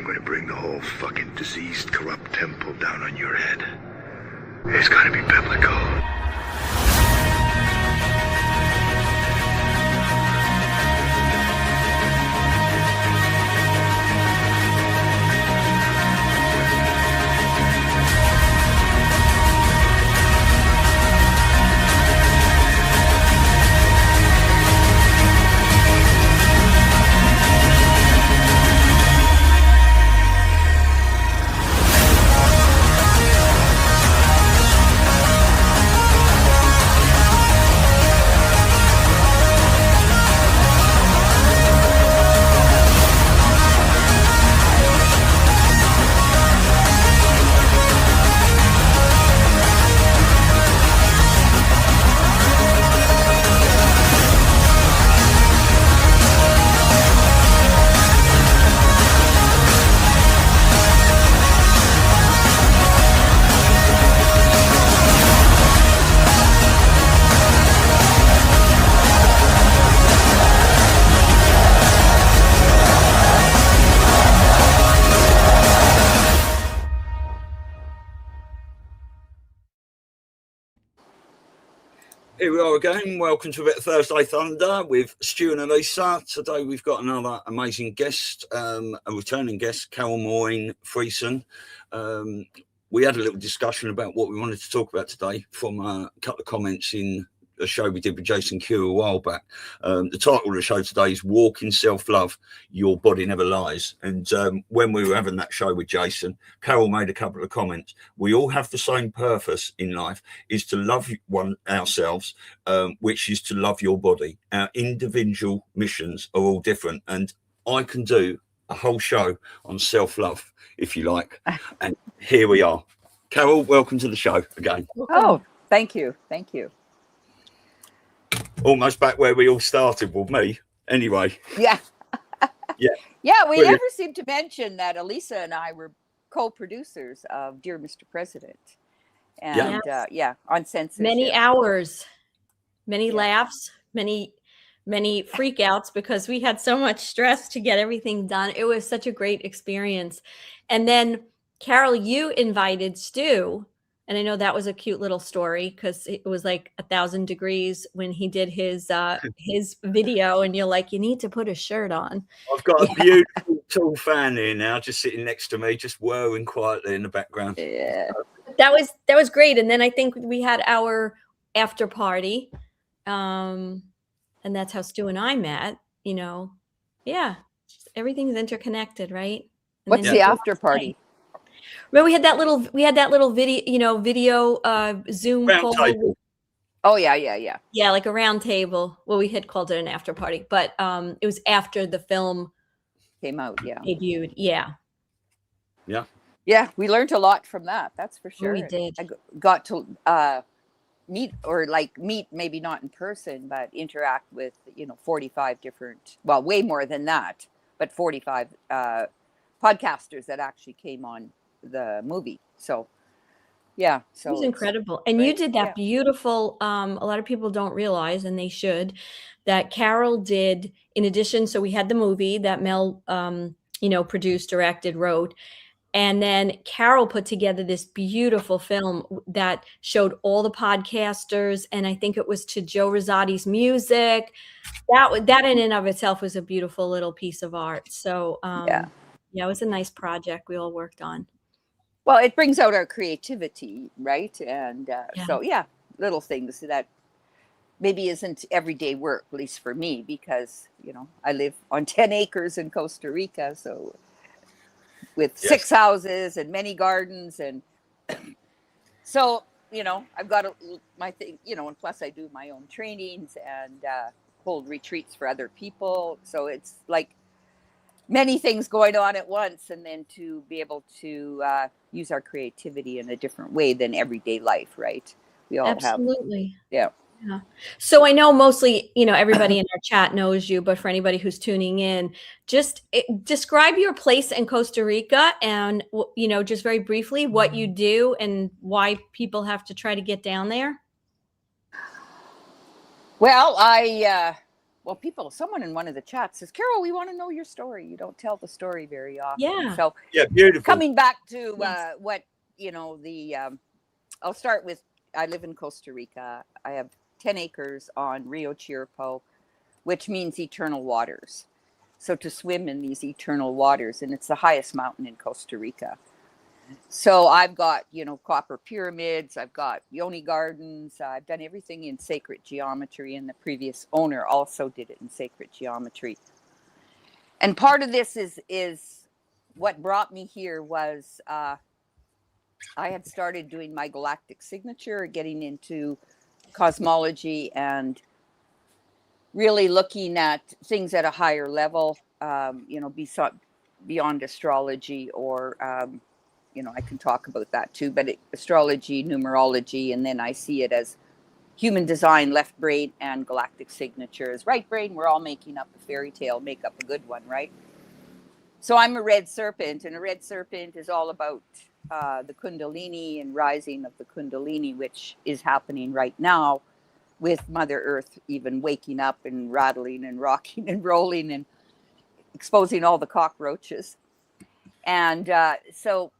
I'm gonna bring the whole fucking diseased, corrupt temple down on your head. It's gonna be biblical. Here we are again. Welcome to a bit of Thursday Thunder with Stu and Elisa. Today we've got another amazing guest, a returning guest, MAUREEN FRIESEN. We had a little discussion about what we wanted to talk about today from a couple of comments in a show we did with Jason Q a while back. The title of the show today is Walk in Self-Love, Your Body Never Lies. And when we were having that show with Jason, Carol made a couple of comments. We all have the same purpose in life, is to love ourselves, which is to love your body. Our individual missions are all different. And I can do a whole show on self-love, if you like. And here we are. Carol, welcome to the show again. Oh, thank you. Thank you. Almost back where we all started with me. Anyway. Yeah. Yeah. Yeah, we Brilliant. never seemed to mention that Elisa and I were co-producers of Dear Mr. President. And uncensored. Many hours, many laughs, many freakouts because we had so much stress to get everything done. It was such a great experience. And then, Carol, you invited Stu. And I know that was a cute little story because it was like 1,000 degrees when he did his video, and you're like, you need to put a shirt on. I've got a beautiful tall fan here now, just sitting next to me, just whirring quietly in the background. Yeah, that was great. And then I think we had our after party, and that's how Stu and I met. You know, everything's interconnected, right? And what's the after party? Well, we had that little video, Zoom Round call. table. Oh yeah. Yeah, like a round table. Well, we had called it an after party, but it was after the film came out. Yeah, debuted. Yeah. We learned a lot from that. That's for sure. We did. I got to meet, maybe not in person, but interact with 45 different. Well, way more than that, but 45 podcasters that actually came on the movie. So it was incredible. And you did that beautiful, a lot of people don't realize, and they should, that Carol did in addition. So we had the movie that Mel produced, directed, wrote, and then Carol put together this beautiful film that showed all the podcasters, and I think it was to Joe Rosati's music. That in and of itself was a beautiful little piece of art. So it was a nice project we all worked on. Well, it brings out our creativity, right? And little things that maybe isn't everyday work, at least for me, because, I live on 10 acres in Costa Rica. So with 6 houses and many gardens. And so, I've got my thing, and plus I do my own trainings and hold retreats for other people. So it's like many things going on at once, and then to be able to use our creativity in a different way than everyday life, right? We all absolutely have. Yeah. So I know mostly, everybody in our chat knows you, but for anybody who's tuning in, just describe your place in Costa Rica and, just very briefly what you do and why people have to try to get down there. Well, I well, someone in one of the chats says, Carol, we want to know your story. You don't tell the story very often. Yeah. So yeah, beautiful. Coming back to Yes. what, I'll start with, I live in Costa Rica. I have 10 acres on Rio Chirripó, which means eternal waters. So to swim in these eternal waters, and it's the highest mountain in Costa Rica. So I've got, copper pyramids, I've got yoni gardens, I've done everything in sacred geometry, and the previous owner also did it in sacred geometry. And part of this is what brought me here was I had started doing my galactic signature, getting into cosmology and really looking at things at a higher level, beyond astrology or, I can talk about that too, but astrology, numerology, and then I see it as human design, left brain, and galactic signatures. Right brain, we're all making up a fairy tale, make up a good one, right? So I'm a red serpent, and a red serpent is all about the Kundalini and rising of the Kundalini, which is happening right now with Mother Earth even waking up and rattling and rocking and rolling and exposing all the cockroaches. And so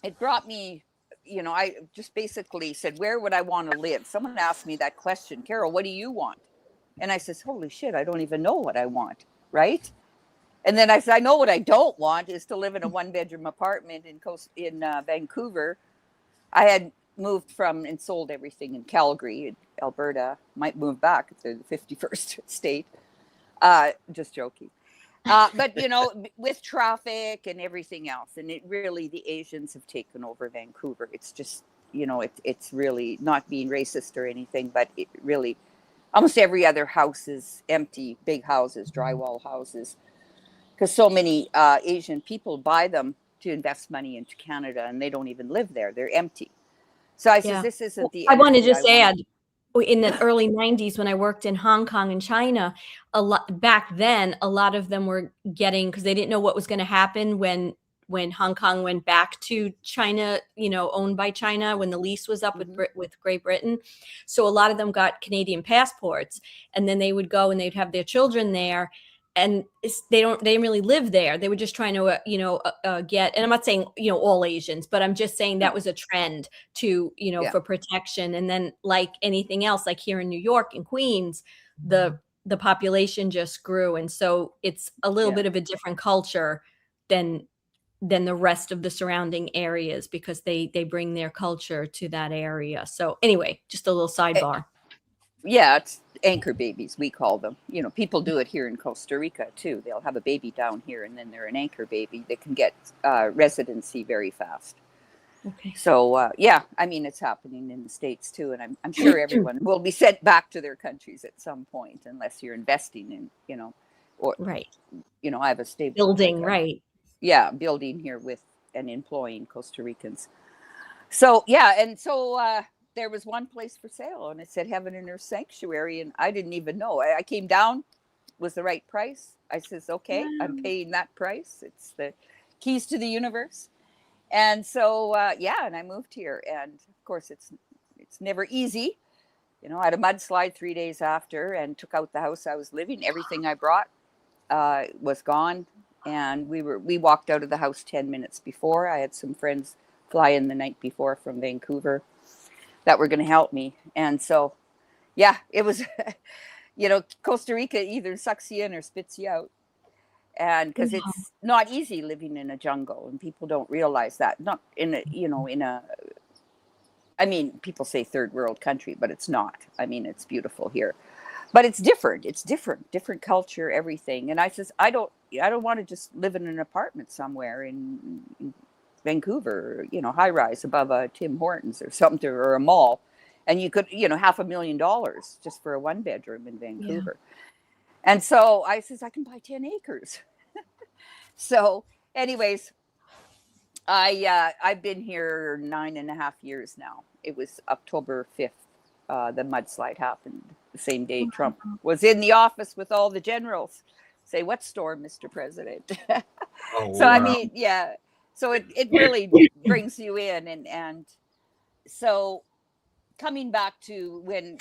it brought me, I just basically said, where would I want to live? Someone asked me that question, Carol, what do you want? And I says, holy shit, I don't even know what I want, right? And then I said, I know what I don't want is to live in a one-bedroom apartment in Vancouver. I had moved from and sold everything in Calgary, Alberta. Might move back to the 51st state. Just joking. But, with traffic and everything else, and it really, the Asians have taken over Vancouver. It's just, it's really not being racist or anything, but it really, almost every other house is empty, big houses, drywall houses, because so many Asian people buy them to invest money into Canada, and they don't even live there. They're empty. So I said, this isn't the. I want to just add, in the early 90s, when I worked in Hong Kong and China, back then, a lot of them were getting, because they didn't know what was going to happen when Hong Kong went back to China, owned by China, when the lease was up with Great Britain. So a lot of them got Canadian passports, and then they would go and they'd have their children there. And they didn't really live there. They were just trying to, get, and I'm not saying, all Asians, but I'm just saying that was a trend to, for protection. And then like anything else, like here in New York and Queens, the population just grew. And so it's a little bit of a different culture than the rest of the surrounding areas, because they bring their culture to that area. So anyway, just a little sidebar. Yeah, it's anchor babies, we call them. People do it here in Costa Rica too. They'll have a baby down here, and then they're an anchor baby. They can get residency very fast. Okay. So it's happening in the States too, and I'm sure everyone will be sent back to their countries at some point, unless you're investing in, or right. I have a stable building, right? Yeah, building here with and employing Costa Ricans. So there was one place for sale, and it said Heaven and Earth Sanctuary, and I didn't even know. I came down, was the right price. I says, okay, I'm paying that price. It's the keys to the universe. And so, and I moved here. And of course, it's never easy. I had a mudslide 3 days after and took out the house I was living. Everything I brought was gone. And we walked out of the house 10 minutes before. I had some friends fly in the night before from Vancouver that were going to help me. And so, it was, Costa Rica either sucks you in or spits you out. And because it's not easy living in a jungle, and people don't realize that. Not in people say third world country, but it's not. It's beautiful here, but it's different. It's different culture, everything. And I says, I don't want to just live in an apartment somewhere in Vancouver, high rise above a Tim Hortons or something, or a mall, and you could, $500,000 just for a 1-bedroom in Vancouver. Yeah. And so I says, I can buy 10 acres. So anyways, I've been here 9.5 years now. It was October 5th. The mudslide happened the same day Trump was in the office with all the generals. Say, what storm, Mr. President? So, wow. So it really brings you in. And so coming back to when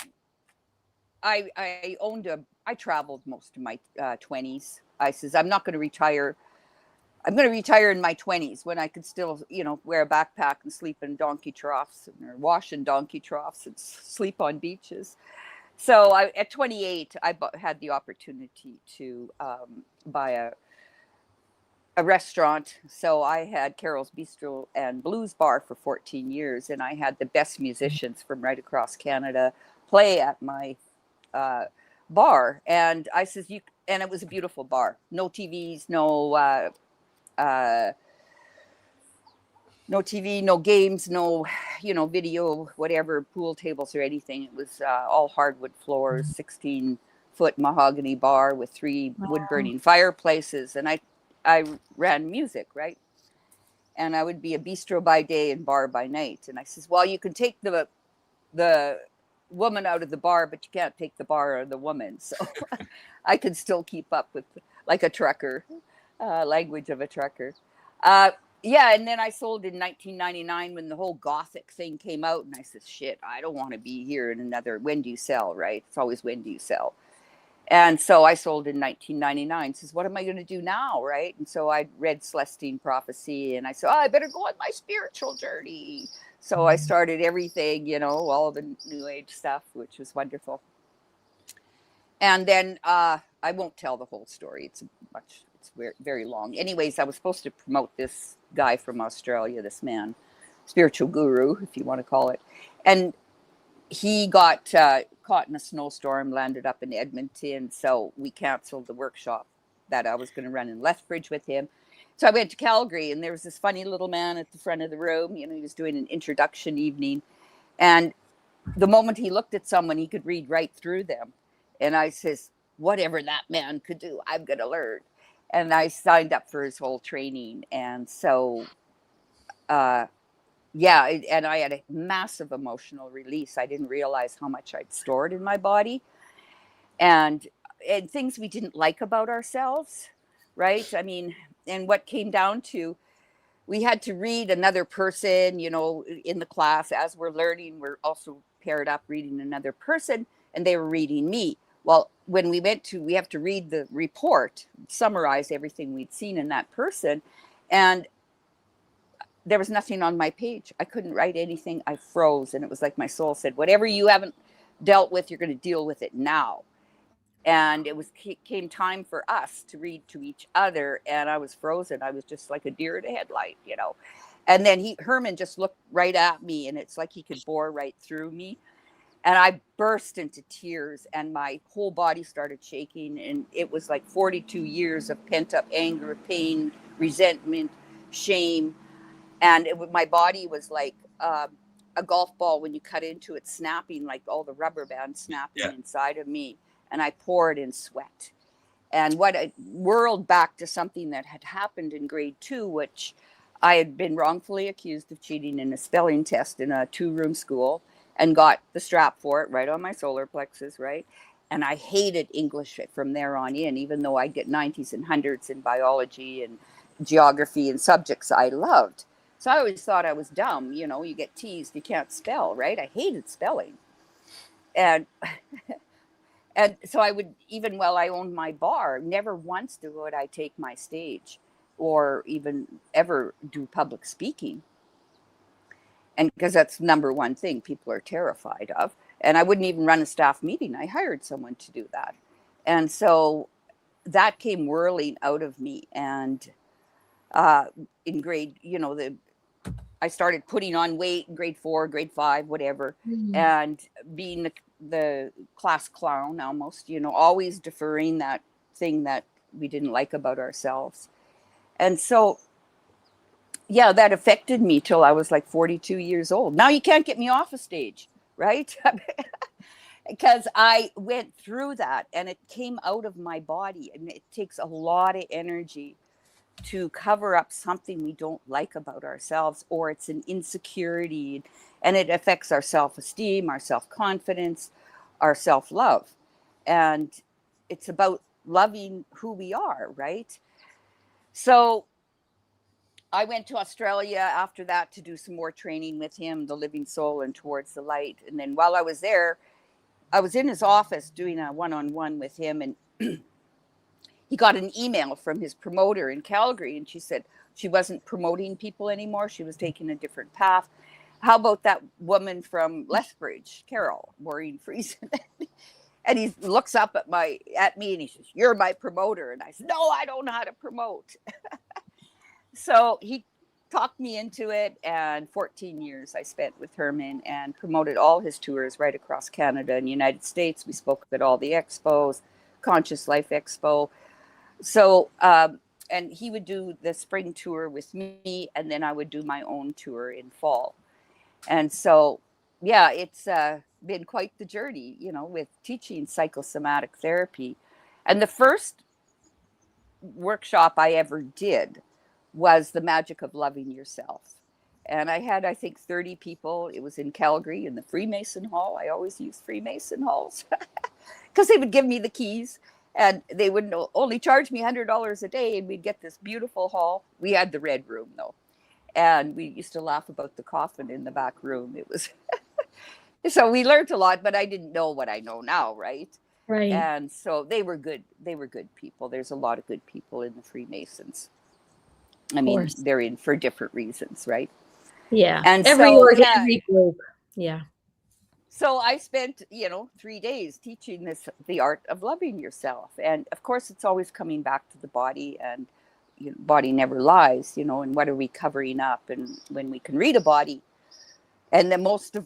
I traveled most of my 20s. I says, I'm not going to retire. I'm going to retire in my 20s when I could still, wear a backpack and sleep in donkey troughs or wash in donkey troughs and sleep on beaches. So at 28, I had the opportunity to buy a restaurant. So I had Carol's Bistro and Blues Bar for 14 years. And I had the best musicians from right across Canada play at my bar. And I says, and it was a beautiful bar. No TVs, no TV, no games, no, video, whatever, pool tables or anything. It was all hardwood floors, 16-foot mahogany bar with 3 wood-burning fireplaces. And I ran music, right? And I would be a bistro by day and bar by night. And I says, well, you can take the woman out of the bar, but you can't take the bar or the woman. So I could still keep up with, like a trucker, language of a trucker. Yeah, and then I sold in 1999 when the whole Gothic thing came out, and I said, shit, I don't want to be here in another, when do you sell, right? It's always when do you sell. And so I sold in 1999. Says, what am I going to do now, right? And so I read Celestine Prophecy, and I said, I better go on my spiritual journey. So I started everything, all the New Age stuff, which was wonderful. And then I won't tell the whole story. It's very long. Anyways, I was supposed to promote this guy from Australia, this man, spiritual guru, if you want to call it. And he got caught in a snowstorm, landed up in Edmonton. So we canceled the workshop that I was going to run in Lethbridge with him. So I went to Calgary, and there was this funny little man at the front of the room. He was doing an introduction evening. And the moment he looked at someone, he could read right through them. And I says, whatever that man could do, I'm going to learn. And I signed up for his whole training. And so, and I had a massive emotional release. I didn't realize how much I'd stored in my body and things we didn't like about ourselves, right? I mean, and what came down to, we had to read another person, in the class as we're learning. We're also paired up reading another person, and they were reading me. Well, when we have to read the report, summarize everything we'd seen in that person. And there was nothing on my page. I couldn't write anything. I froze. And it was like my soul said, whatever you haven't dealt with, you're going to deal with it now. And it came time for us to read to each other. And I was frozen. I was just like a deer in a headlight, And then Herman just looked right at me, and it's like he could bore right through me. And I burst into tears, and my whole body started shaking. And it was like 42 years of pent up anger, pain, resentment, shame. And my body was like a golf ball when you cut into it, snapping, like all the rubber bands snapping inside of me. And I poured in sweat. And what I whirled back to something that had happened in grade 2, which I had been wrongfully accused of cheating in a spelling test in a 2-room school. And got the strap for it right on my solar plexus, right? And I hated English from there on in, even though I'd get 90s and 100s in biology and geography and subjects I loved. So I always thought I was dumb. You get teased, you can't spell, right? I hated spelling. And so I would, even while I owned my bar, never once would I take my stage or even ever do public speaking. And because that's number one thing people are terrified of. And I wouldn't even run a staff meeting. I hired someone to do that. And so that came whirling out of me. And in grade, I started putting on weight in grade 4, grade 5, whatever. Mm-hmm. And being the class clown almost, always deferring that thing that we didn't like about ourselves. And so that affected me till I was like 42 years old. Now you can't get me off a stage, right? Because I went through that and it came out of my body. And it takes a lot of energy to cover up something we don't like about ourselves, or it's an insecurity, and it affects our self-esteem, our self-confidence, our self-love. And it's about loving who we are, right? So I went to Australia after that to do some more training with him, the living soul and towards the light. And then while I was there, I was in his office doing a one-on-one with him, and he got an email from his promoter in Calgary, and she said she wasn't promoting people anymore. She was taking a different path. How about that woman from Lethbridge, CAROLE, MAUREEN FRIESEN? And he looks up at me and he says, "You're my promoter." And I said, "No, I don't know how to promote." So he talked me into it, and 14 years I spent with Herman and promoted all his tours right across Canada and the United States. We spoke at all the expos, Conscious Life Expo. So, and he would do the spring tour with me, and then I would do my own tour in fall. And so, yeah, it's been quite the journey, you know, with teaching psychosomatic therapy. And the first workshop I ever did was the magic of loving yourself. And I had, I think, 30 people. It was in Calgary in the Freemason Hall. I always use Freemason halls because they would give me the keys, and they would only charge me $100 a day, and we'd get this beautiful hall. We had the red room though. And we used to laugh about the coffin in the back room. It was, so we learned a lot, but I didn't know what I know now, right? Right. And so they were good. They were good people. There's a lot of good people in the Freemasons. I mean, they're in for different reasons, right? Yeah. And every so, every group. Yeah. So I spent, 3 days teaching the art of loving yourself. And of course, it's always coming back to the body, and body never lies, and what are we covering up? And when we can read a body, and the most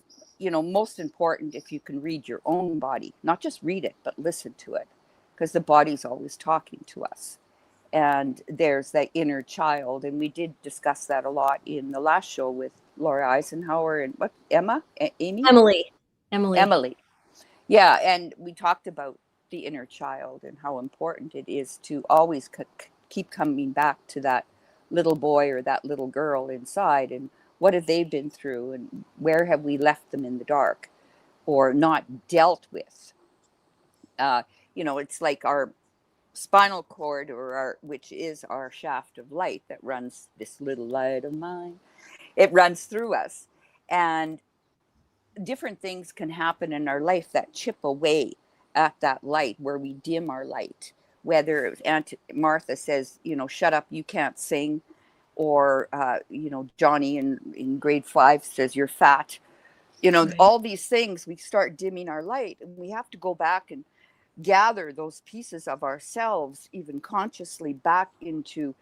important, if you can read your own body, not just read it, but listen to it, because the body's always talking to us. And there's that inner child. And we did discuss that a lot in the last show with Laura Eisenhower and Emily. Yeah. And we talked about the inner child and how important it is to always keep coming back to that little boy or that little girl inside, and what have they been through, and where have we left them in the dark or not dealt with? It's like our spinal cord, which is our shaft of light that runs, this little light of mine, it runs through us, and different things can happen in our life that chip away at that light, where we dim our light. Whether Aunt Martha says, shut up, you can't sing, or Johnny in grade 5 says you're fat, right. All these things, we start dimming our light, and we have to go back and gather those pieces of ourselves, even consciously, back into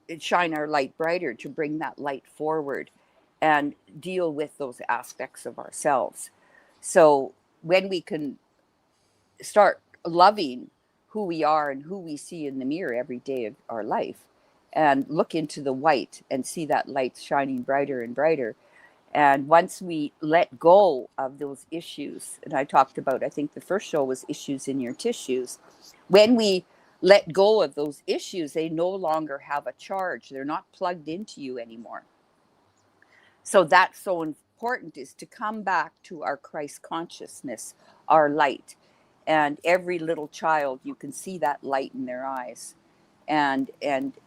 and shine our light brighter, to bring that light forward and deal with those aspects of ourselves. So when we can start loving who we are and who we see in the mirror every day of our life, and look into the white and see that light shining brighter and brighter. And once we let go of those issues, and I talked about, I think the first show was issues in your tissues. When we let go of those issues, they no longer have a charge. They're not plugged into you anymore. So that's so important, is to come back to our Christ consciousness, our light. And every little child, you can see that light in their eyes. And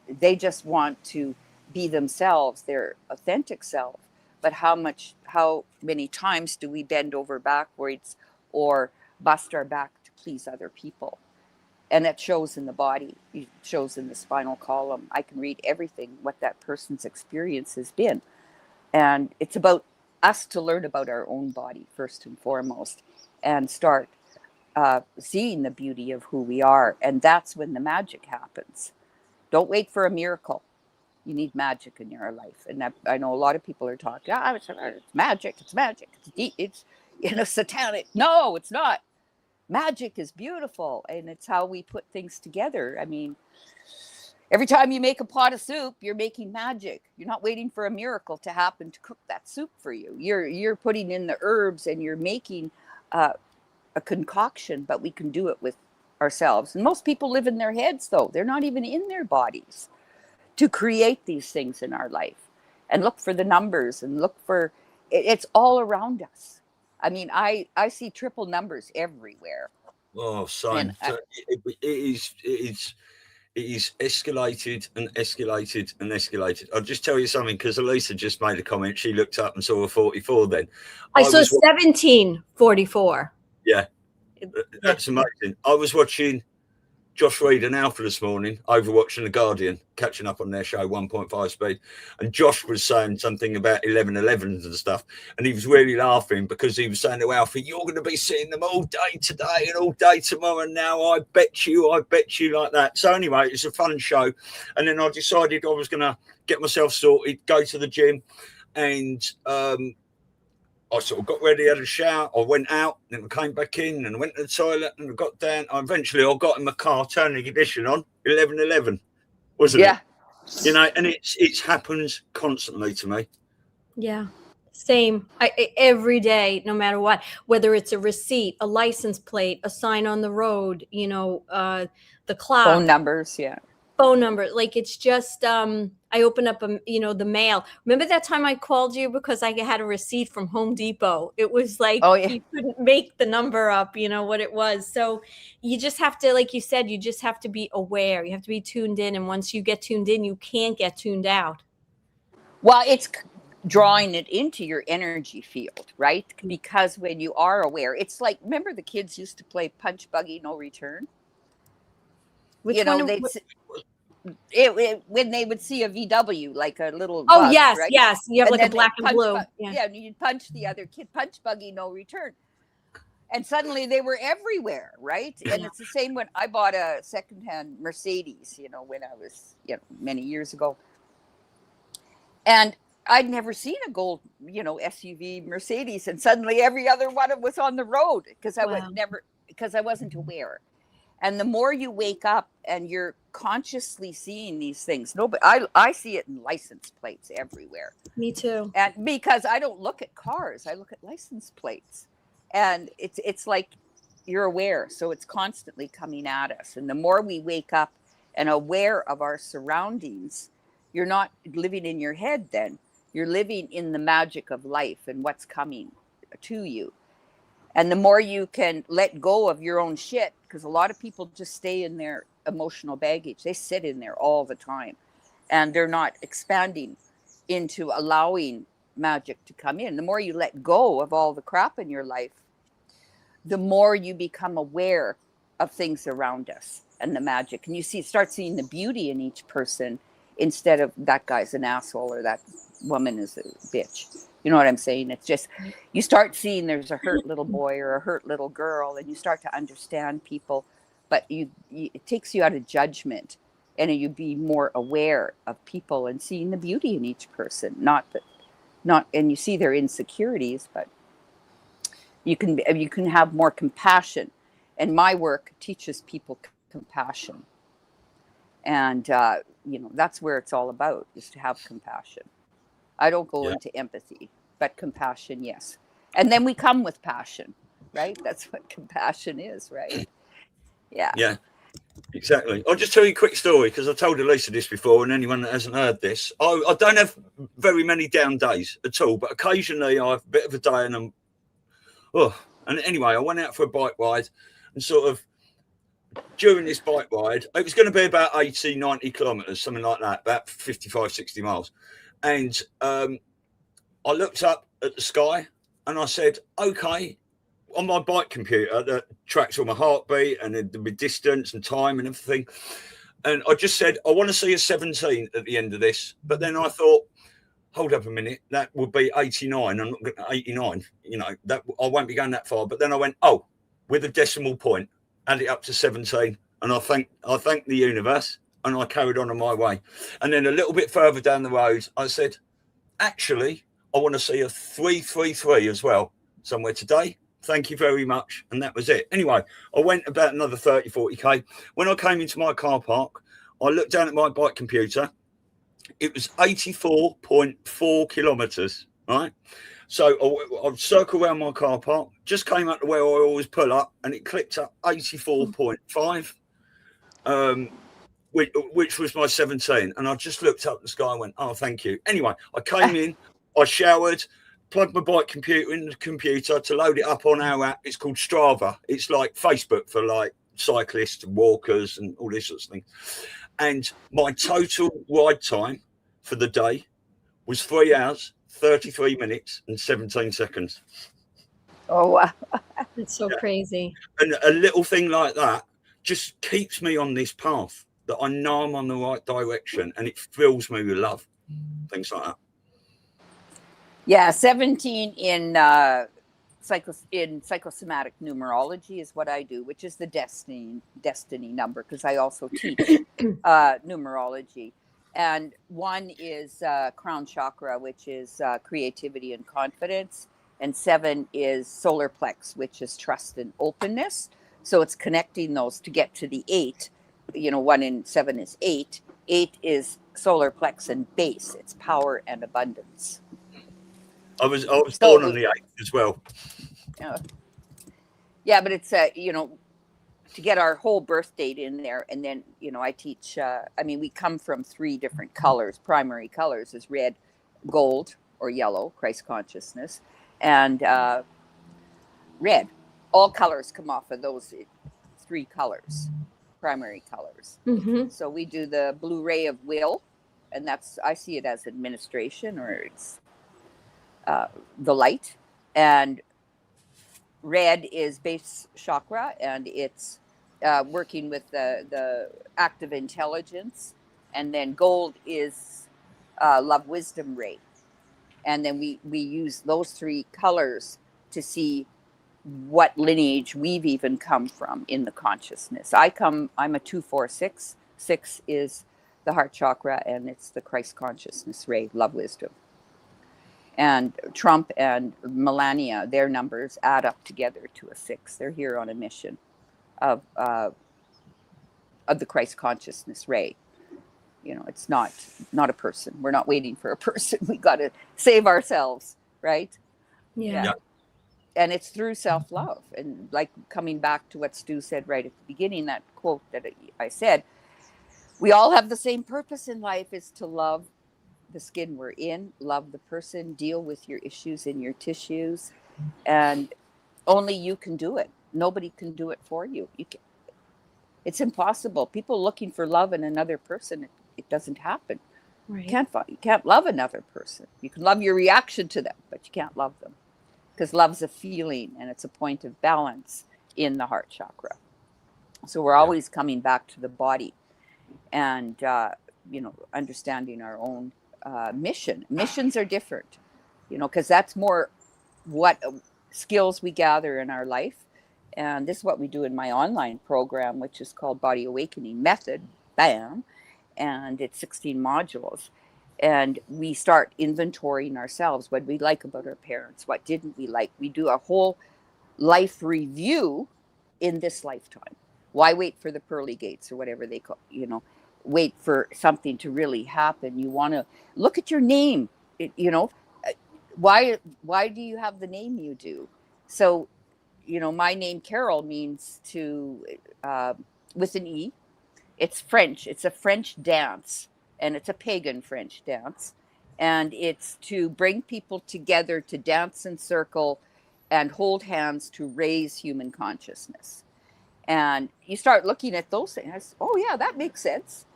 they just want to be themselves, their authentic self. But how many times do we bend over backwards or bust our back to please other people? And that shows in the body, it shows in the spinal column. I can read everything, what that person's experience has been. And it's about us to learn about our own body first and foremost, and start seeing the beauty of who we are. And that's when the magic happens. Don't wait for a miracle. You need magic in your life. And I know a lot of people are talking, it's magic, it's satanic. No, it's not. Magic is beautiful, and it's how we put things together. I mean, every time you make a pot of soup, you're making magic. You're not waiting for a miracle to happen to cook that soup for you. You're putting in the herbs, and you're making a concoction, but we can do it with ourselves. And most people live in their heads, though. They're not even in their bodies to create these things in our life. And look for the numbers, and look for, it's all around us. I mean, I see triple numbers everywhere. Oh, son, it is escalated and escalated and escalated. I'll just tell you something, because Elisa just made a comment. She looked up and saw a 44 then. I saw 1744. Yeah. That's amazing. I was watching Josh Reed and Alpha this morning, overwatching The Guardian, catching up on their show 1.5 speed. And Josh was saying something about 11-11s and stuff. And he was really laughing because he was saying to Alpha, you're going to be seeing them all day today and all day tomorrow now. I bet you like that. So anyway, it's a fun show. And then I decided I was going to get myself sorted, go to the gym. And I sort of got ready, had a shower, I went out, then I came back in and went to the toilet and I got down. Eventually I got in my car, turned the ignition on, 11-11, wasn't it? You know, and it happens constantly to me. Yeah, same. Every day, no matter what, whether it's a receipt, a license plate, a sign on the road, you know, the clock. Phone numbers, phone number. Like, it's just, I open up, the mail. Remember that time I called you because I had a receipt from Home Depot? It was like, you couldn't make the number up, what it was. So you just have to, like you said, you just have to be aware. You have to be tuned in. And once you get tuned in, you can't get tuned out. Well, it's drawing it into your energy field, right? Because when you are aware, it's like, remember the kids used to play Punch Buggy No Return? Which one? When they would see a VW, like a little bug, right? yes, you have like a black and blue. And you'd punch the other kid, Punch Buggy No Return. And suddenly they were everywhere, right? And it's the same when I bought a secondhand Mercedes, when I was, many years ago. And I'd never seen a gold, SUV Mercedes. And suddenly every other one was on the road because I wasn't aware. And the more you wake up and you're consciously seeing these things, I see it in license plates everywhere. Me too. And because I don't look at cars, I look at license plates, and it's like you're aware. So it's constantly coming at us. And the more we wake up and aware of our surroundings, you're not living in your head then. You're living in the magic of life and what's coming to you. And the more you can let go of your own shit, because a lot of people just stay in their emotional baggage. They sit in there all the time and they're not expanding into allowing magic to come in. The more you let go of all the crap in your life, the more you become aware of things around us and the magic. And you start seeing the beauty in each person instead of that guy's an asshole or that woman is a bitch. You know what I'm saying? It's just, you start seeing there's a hurt little boy or a hurt little girl, and you start to understand people, but it takes you out of judgment, and you be more aware of people and seeing the beauty in each person, and you see their insecurities, but you can have more compassion. And my work teaches people compassion. And, that's where it's all about, is to have compassion. I don't go into empathy, but compassion, yes. And then we come with passion, right? That's what compassion is, right? Yeah. Yeah, exactly. I'll just tell you a quick story because I told Elisa this before, and anyone that hasn't heard this, I don't have very many down days at all, but occasionally I have a bit of a day and and anyway, I went out for a bike ride and sort of during this bike ride, it was going to be about 80, 90 kilometers, something like that, about 55, 60 miles. And I looked up at the sky and I said, okay, on my bike computer that tracks all my heartbeat and the distance and time and everything. And I just said, I want to see a 17 at the end of this. But then I thought, hold up a minute, that would be 89. I'm not going to 89, that I won't be going that far. But then I went, with a decimal point, add it up to 17. And I thanked the universe. And I carried on my way. And then a little bit further down the road, I said, actually, I want to see a 333 as well somewhere today. Thank you very much. And that was it. Anyway, I went about another 30, 40K. When I came into my car park, I looked down at my bike computer. It was 84.4 kilometers, right? So I'd circle around my car park, just came up to where I always pull up, and it clicked up 84.5. Which was my 17. And I just looked up at the sky and went, thank you. Anyway, I came in, I showered, plugged my bike computer in the computer to load it up on our app. It's called Strava. It's like Facebook for like cyclists and walkers and all these sorts of things. And my total ride time for the day was 3 hours, 33 minutes and 17 seconds. Oh, wow. It's so crazy. And a little thing like that just keeps me on this path that I know I'm on the right direction, and it fills me with love. Things like that. Yeah, 17 in psychosomatic numerology is what I do, which is the destiny number, because I also teach numerology. And 1 is crown chakra, which is creativity and confidence. And 7 is solar plex, which is trust and openness. So it's connecting those to get to the 8. 1 in 7 is 8. 8 is solar plex and base. It's power and abundance. I was born on the 8th as well. Yeah, but it's to get our whole birth date in there, and then I teach. We come from 3 different colors. Primary colors is red, gold, or yellow, Christ consciousness, and red. All colors come off of those 3 colors, primary colors. Mm-hmm. So we do the blue ray of will, and I see it as administration, or it's the light. And red is base chakra, and it's working with the active intelligence. And then gold is love wisdom ray. And then we use those 3 colors to see what lineage we've even come from in the consciousness. I'm a 246. 6 is the heart chakra, and it's the Christ consciousness ray, love wisdom. And Trump and Melania, their numbers add up together to a 6. They're here on a mission of the Christ consciousness ray. It's not a person. We're not waiting for a person. We got to save ourselves, right? Yeah. And it's through self-love. And like coming back to what Stu said right at the beginning, that quote that I said, we all have the same purpose in life, is to love the skin we're in, love the person, deal with your issues in your tissues, and only you can do it. Nobody can do it for you. It's impossible. People looking for love in another person, it doesn't happen. Right. You can't love another person. You can love your reaction to them, but you can't love them, because love's a feeling, and it's a point of balance in the heart chakra. So we're always coming back to the body, and understanding our own mission. Missions are different, because that's more what skills we gather in our life. And this is what we do in my online program, which is called Body Awakening Method, BAM. And it's 16 modules. And we start inventorying ourselves, what we like about our parents, what didn't we like. We do a whole life review in this lifetime. Why wait for the pearly gates or whatever they call, wait for something to really happen? You want to look at your name, why do you have the name you do? So, my name Carol means to, with an E, it's French. It's a French dance, and it's a pagan French dance. And it's to bring people together to dance in circle and hold hands to raise human consciousness. And you start looking at those things. Oh, yeah, that makes sense.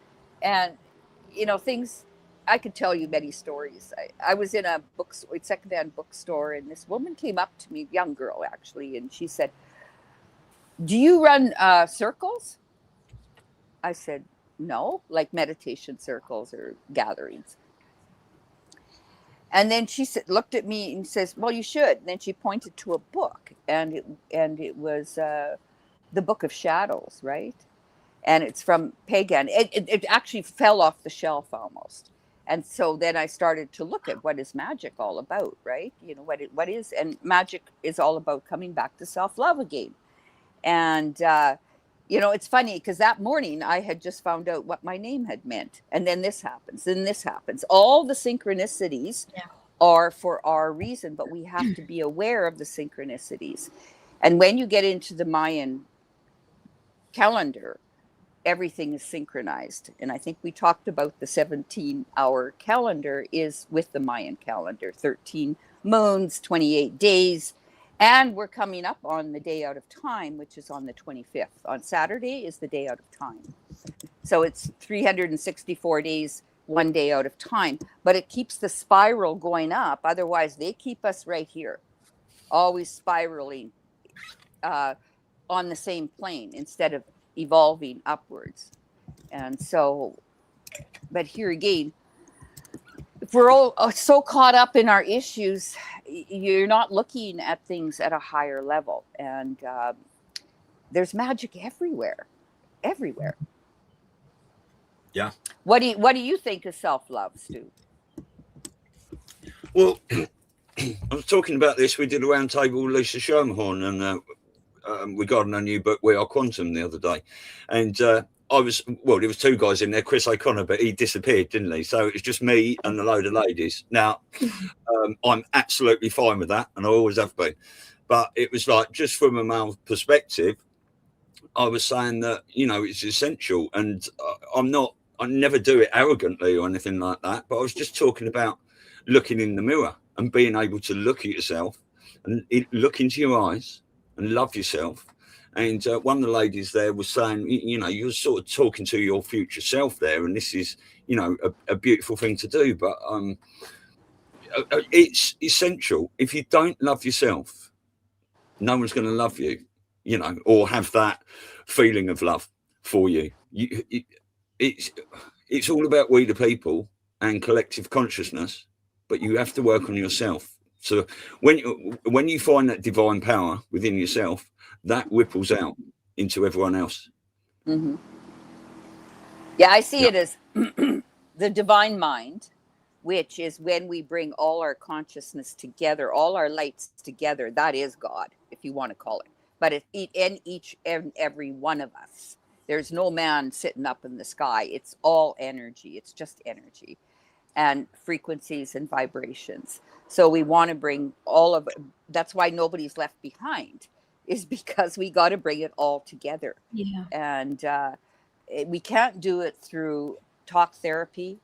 And, things, I could tell you many stories. I was in a secondhand bookstore, and this woman came up to me, young girl actually, and she said, "Do you run circles?" I said, "No," like meditation circles or gatherings. And then she looked at me and says, "Well, you should." And then she pointed to a book, and it was the Book of Shadows, right? And it's from pagan. It actually fell off the shelf almost. And so then I started to look at what is magic all about, right? What is, and magic is all about coming back to self-love again. And it's funny, because that morning I had just found out what my name had meant. And then this happens, then this happens. All the synchronicities are for our reason, but we have to be aware of the synchronicities. And when you get into the Mayan calendar, everything is synchronized. And I think we talked about the 17-hour calendar is with the Mayan calendar, 13 moons, 28 days. And we're coming up on the day out of time, which is on the 25th. On Saturday is the day out of time. So it's 364 days, 1 day out of time. But it keeps the spiral going up. Otherwise, they keep us right here. always spiraling on the same plane instead of evolving upwards. And so, but here again, if we're all so caught up in our issues, you're not looking at things at a higher level. And there's magic everywhere. Yeah. What do you think of self-love, Stu? Well, I was talking about this. We did a roundtable with Lisa Schermerhorn and regarding our new book, We Are Quantum, the other day. And there was two guys in there, Chris O'Connor, but he disappeared, didn't he? So it was just me and a load of ladies. Now, I'm absolutely fine with that, and I always have been. But it was like, just from a male perspective, I was saying that, it's essential. And I never do it arrogantly or anything like that. But I was just talking about looking in the mirror and being able to look at yourself and look into your eyes and love yourself. And one of the ladies there was saying, you're sort of talking to your future self there, and this is, a beautiful thing to do. But it's essential. If you don't love yourself, no one's going to love you, or have that feeling of love for you. It's all about we the people and collective consciousness, but you have to work on yourself. So when you find that divine power within yourself, that ripples out into everyone else. Mm-hmm. Yeah, I see it as the divine mind, which is when we bring all our consciousness together, all our lights together. That is God, if you want to call it. But in each and every one of us, there's no man sitting up in the sky. It's all energy. It's just energy and frequencies and vibrations. So we want to bring all of it. That's why nobody's left behind, is because we got to bring it all together. Yeah. And we can't do it through talk therapy.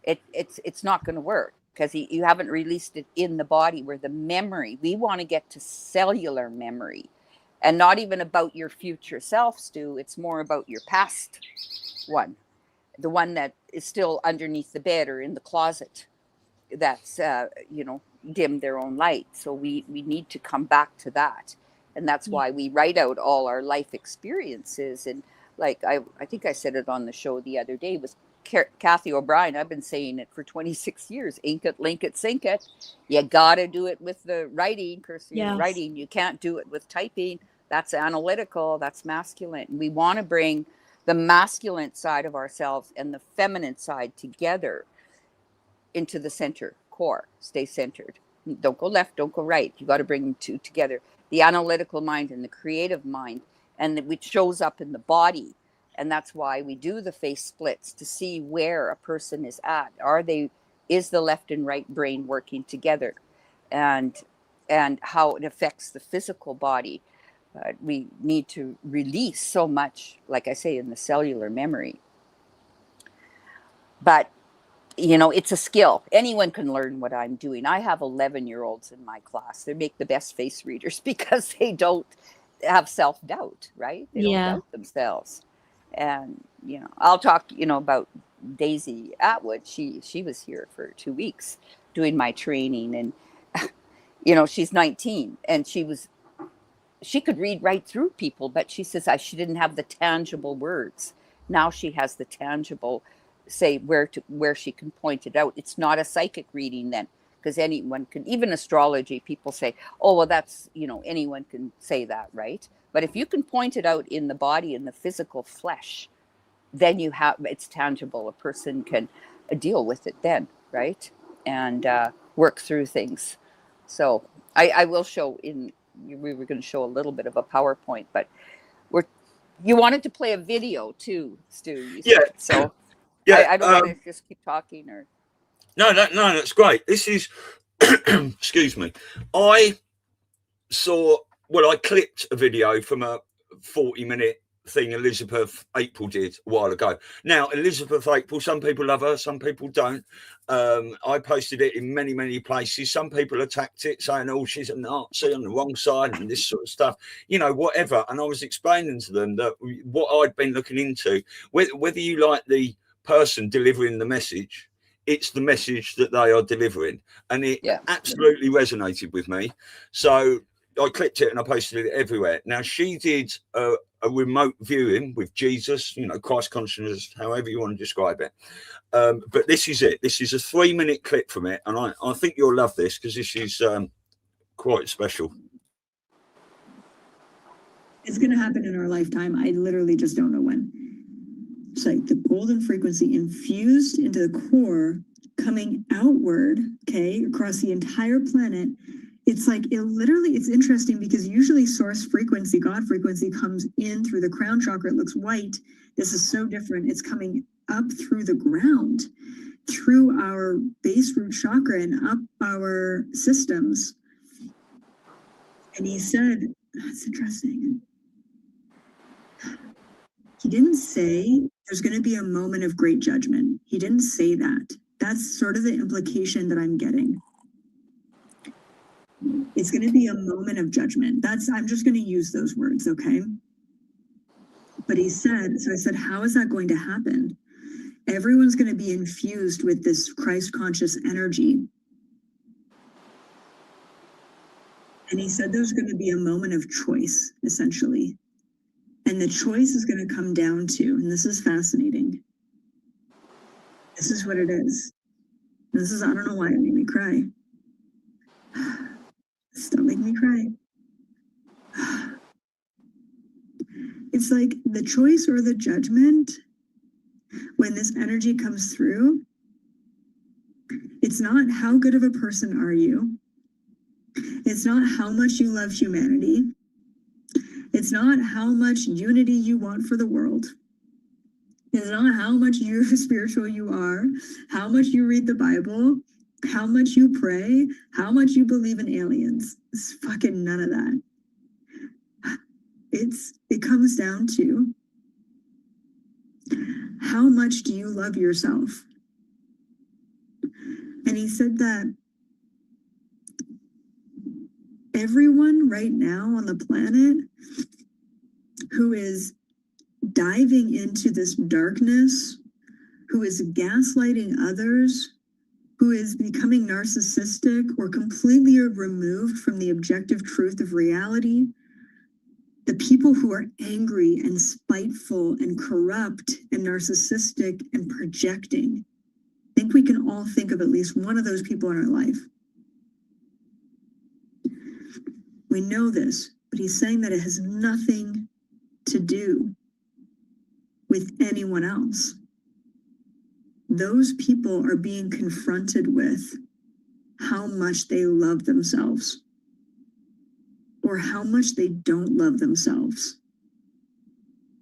It's not going to work, because you haven't released it in the body, where the memory, we want to get to cellular memory, and not even about your future self, Stu. It's more about your past one, the one that is still underneath the bed or in the closet, that's dimmed their own light. So we need to come back to that. And that's why we write out all our life experiences. And like I think I said it on the show the other day with Kathy O'Brien. I've been saying it for 26 years. Ink it, link it, sink it. You gotta do it with the writing, cursive writing. You can't do it with typing. That's analytical. That's masculine. We want to bring the masculine side of ourselves and the feminine side together into the center core. Stay centered. Don't go left, don't go right. You got to bring them two together. The analytical mind and the creative mind, and which shows up in the body. And that's why we do the face splits, to see where a person is at. Is the left and right brain working together, and how it affects the physical body. We need to release so much, like I say, in the cellular memory. But it's a skill. Anyone can learn what I'm doing. I have 11-year-olds in my class. They make the best face readers because they don't have self-doubt, right? They don't doubt themselves. And, I'll talk, about Daisy Atwood. She was here for 2 weeks doing my training. And, she's 19, and she could read right through people, but she says she didn't have the tangible words. Now she has the tangible, say where she can point it out. It's not a psychic reading then, because anyone can, even astrology, people say, oh, well, that's, anyone can say that, right? But if you can point it out in the body, in the physical flesh, then it's tangible. A person can deal with it then, right? And work through things. So I will show we were going to show a little bit of a PowerPoint, but you wanted to play a video too, Stu. So yeah, I don't want to just keep talking or. No, that's great. This is, excuse me. I clipped a video from a 40-minute thing Elizabeth April did a while ago. Now, Elizabeth April, some people love her, some people don't. I posted it in many, many places. Some people attacked it, saying, oh, she's a Nazi on the wrong side and this sort of stuff, whatever. And I was explaining to them that what I'd been looking into, whether you like the person delivering the message, it's the message that they are delivering. And it absolutely resonated with me. So I clipped it and I posted it everywhere. Now, she did a remote viewing with Jesus, you know, Christ consciousness, however you want to describe it. But this is it. This is a 3-minute clip from it. And I think you'll love this because this is quite special. It's going to happen in our lifetime. I literally just don't know when. It's like the golden frequency infused into the core, coming outward, okay, across the entire planet. It's like it's interesting because usually source frequency, God frequency, comes in through the crown chakra. It looks white. This is so different. It's coming up through the ground, through our base root chakra and up our systems. And he said, that's interesting. He didn't say there's going to be a moment of great judgment. He didn't say that. That's sort of the implication that I'm getting. It's going to be a moment of judgment. I'm just going to use those words, okay? But he said, so I said, how is that going to happen? Everyone's going to be infused with this Christ conscious energy. And he said there's going to be a moment of choice, essentially. And the choice is going to come down to, and this is fascinating. This is what it is. This is, I don't know why it made me cry. Stop making me cry. It's like the choice or the judgment, when this energy comes through, it's not how good of a person are you. It's not how much you love humanity. It's not how much unity you want for the world. It's not how much spiritual you are, how much you read the Bible, how much you pray, how much you believe in aliens. It's fucking none of that. It comes down to how much do you love yourself? And he said that everyone right now on the planet who is diving into this darkness, who is gaslighting others, who is becoming narcissistic or completely removed from the objective truth of reality, the people who are angry and spiteful and corrupt and narcissistic and projecting, I think we can all think of at least one of those people in our life. We know this, but he's saying that it has nothing to do with anyone else. Those people are being confronted with how much they love themselves or how much they don't love themselves.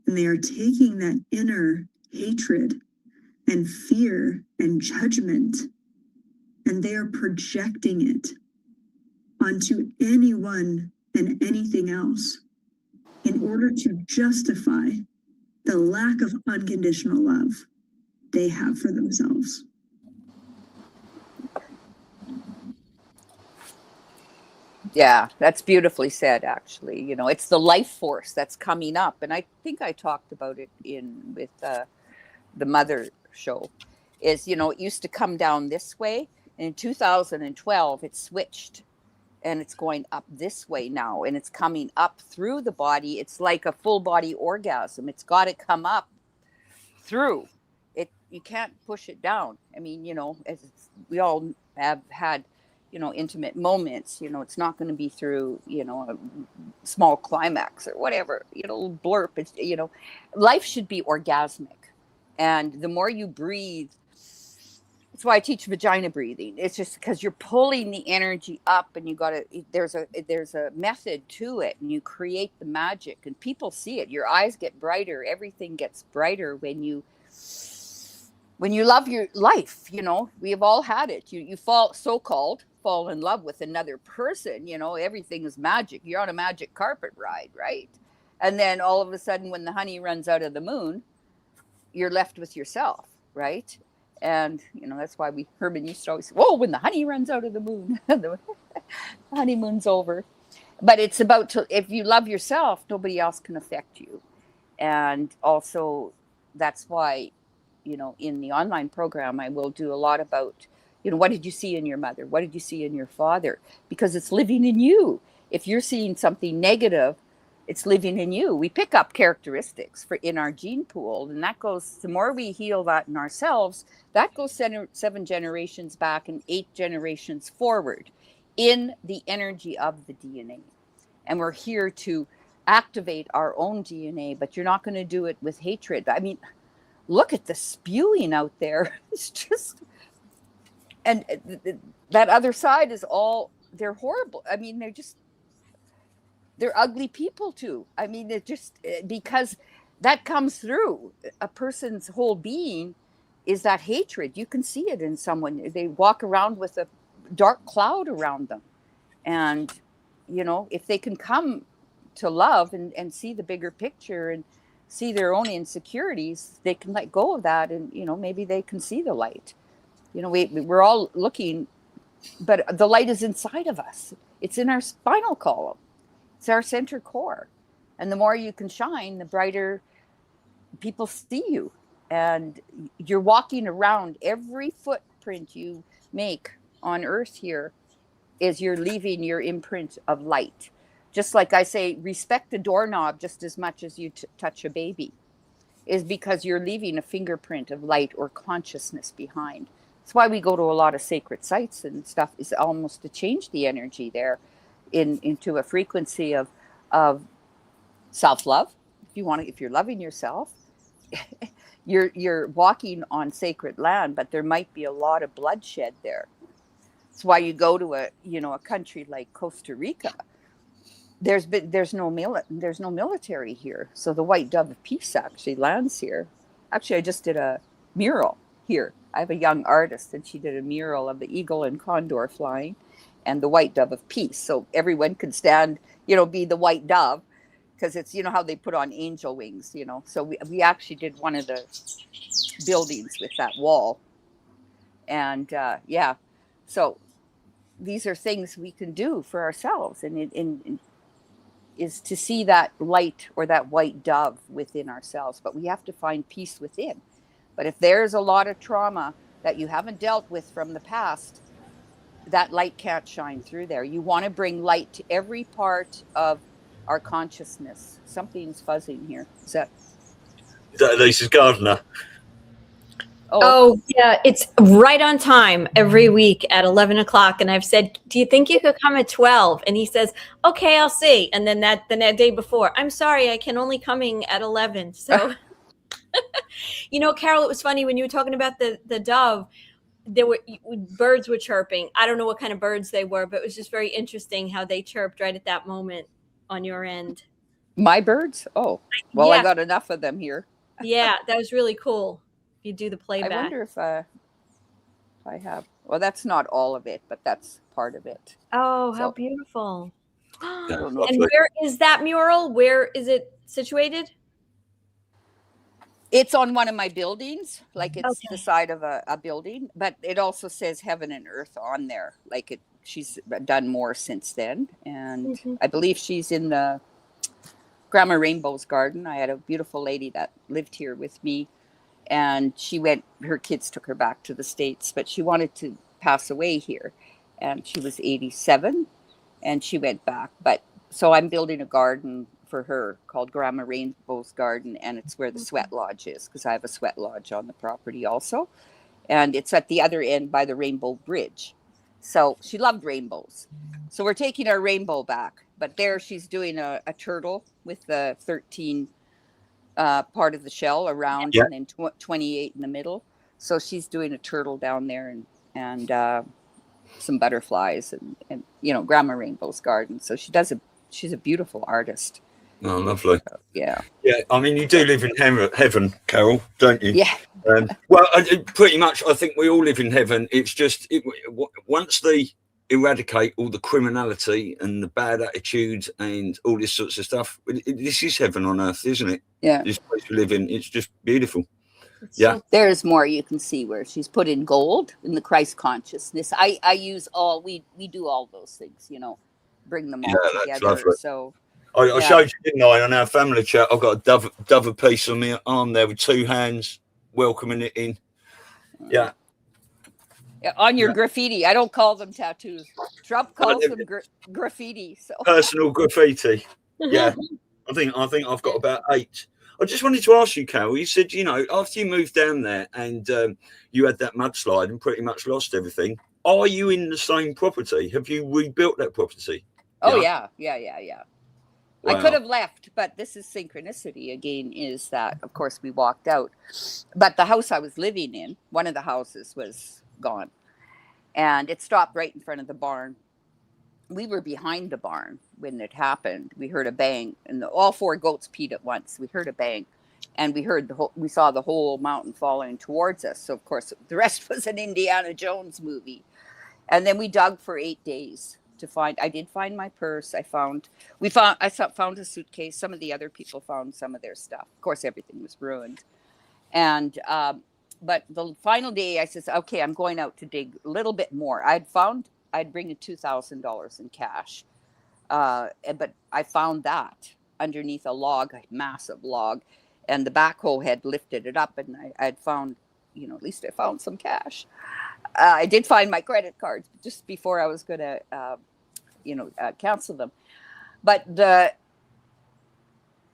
And they are taking that inner hatred and fear and judgment, and they are projecting it onto anyone and anything else in order to justify the lack of unconditional love they have for themselves. Yeah, that's beautifully said, actually. You know, it's the life force that's coming up. And I think I talked about it with the Mother show, is, you know, it used to come down this way. And in 2012, it switched. And it's going up this way now. And it's coming up through the body. It's like a full body orgasm. It's got to come up through it. You can't push it down. I mean, you know, as we all have had, you know, intimate moments, you know, it's not going to be through, you know, a small climax or whatever, you know, blurp. It's, you know, life should be orgasmic. And the more you breathe, that's why I teach vagina breathing. It's just because you're pulling the energy up, and you got to, there's a method to it, and you create the magic, and people see it. Your eyes get brighter. Everything gets brighter when you love your life. You know, we have all had it. You fall in love with another person. You know, everything is magic. You're on a magic carpet ride, right? And then all of a sudden, when the honey runs out of the moon, you're left with yourself, right? And, you know, that's why Herman used to always say, whoa, when the honey runs out of the moon, the honeymoon's over. But it's about if you love yourself, nobody else can affect you. And also, that's why you know, in the online program, I will do a lot about, you know, what did you see in your mother? What did you see in your father? Because it's living in you. If you're seeing something negative, it's living in you. We pick up characteristics in our gene pool, and that goes, the more we heal that in ourselves, that goes 7 generations back and 8 generations forward in the energy of the DNA. And we're here to activate our own DNA, but you're not going to do it with hatred. I mean, look at the spewing out there. It's just, and that other side is all, they're horrible. I mean, they're ugly people too. I mean, it just, because that comes through a person's whole being is that hatred. You can see it in someone. They walk around with a dark cloud around them. And, you know, if they can come to love and see the bigger picture and see their own insecurities, they can let go of that. And, you know, maybe they can see the light. You know, we're all looking, but the light is inside of us. It's in our spinal column. It's our center core. And the more you can shine, the brighter people see you. And you're walking around, every footprint you make on earth here is you're leaving your imprint of light. Just like I say, respect the doorknob just as much as you touch a baby, is because you're leaving a fingerprint of light or consciousness behind. That's why we go to a lot of sacred sites and stuff, is almost to change the energy there into a frequency of self-love. If you're loving yourself, you're walking on sacred land, but there might be a lot of bloodshed there. That's why you go to a country like Costa Rica. There's no military here, so the white dove of peace actually lands here. Actually, I just did a mural here. I have a young artist, and she did a mural of the eagle and condor flying, and the white dove of peace. So everyone could stand, be the white dove, because it's, how they put on angel wings, So we actually did one of the buildings with that wall, and so these are things we can do for ourselves, and is to see that light or that white dove within ourselves. But we have to find peace within. But if there's a lot of trauma that you haven't dealt with from the past, that light can't shine through there. You want to bring light to every part of our consciousness. Something's fuzzing here. Is that Elisa's gardener? Oh, yeah, it's right on time every week at 11 o'clock. And I've said, do you think you could come at 12? And he says, okay, I'll see. And then that day before, I'm sorry, I can only coming at 11. So, Carol, it was funny when you were talking about the dove, birds were chirping. I don't know what kind of birds they were, but it was just very interesting how they chirped right at that moment on your end. My birds? Oh, well, yeah. I got enough of them here. Yeah, that was really cool. You do the playback. I wonder if I have. Well, that's not all of it, but that's part of it. Oh, how beautiful! And where is that mural? Where is it situated? It's on one of my buildings, like it's the side of a building, but it also says heaven and earth on there. Like she's done more since then, and I believe she's in the Grandma Rainbow's garden. I had a beautiful lady that lived here with me. And her kids took her back to the States, but she wanted to pass away here. And she was 87 and she went back. So I'm building a garden for her called Grandma Rainbow's Garden. And it's where the sweat lodge is, because I have a sweat lodge on the property also. And it's at the other end by the Rainbow Bridge. So she loved rainbows. So we're taking our rainbow back. But there she's doing a turtle with the 13 part of the shell around, and then 28 in the middle. So she's doing a turtle down there and some butterflies and Grandma Rainbow's garden. So she's a beautiful artist. Oh, lovely. Yeah. I mean, you do live in heaven, Carol, don't you? Yeah. Well, pretty much. I think we all live in heaven. It's just once they eradicate all the criminality and the bad attitudes and all this sorts of stuff, this is heaven on earth, isn't it? Yeah. This place we live in, it's just beautiful. There's more you can see where she's put in gold in the Christ consciousness. I use we do all those things, bring them all together. So I showed you, didn't I, on our family chat? I've got a dove piece on my arm there with 2 hands welcoming it in. Yeah. On your graffiti. I don't call them tattoos. Trump calls them graffiti. So personal graffiti. Yeah. I think I've got about 8. I just wanted to ask you, Carol, you said, you know, after you moved down there and you had that mudslide and pretty much lost everything, are you in the same property? Have you rebuilt that property? Oh, yeah. Wow. I could have left, but this is synchronicity again, is that, of course, we walked out. But the house I was living in, one of the houses was gone. And it stopped right in front of the barn. We were behind the barn when it happened. We heard a bang, and all 4 goats peed at once. We heard a bang, and we saw the whole mountain falling towards us. So, of course, the rest was an Indiana Jones movie. And then we dug for 8 days. I did find my purse. I found a suitcase. Some of the other people found some of their stuff. Of course, everything was ruined. And, but the final day I says, okay, I'm going out to dig a little bit more. I'd bring $2,000 in cash. But I found that underneath a log, a massive log, and the backhoe had lifted it up, and I'd found, you know, at least I found some cash. I did find my credit cards just before I was going to, cancel them. But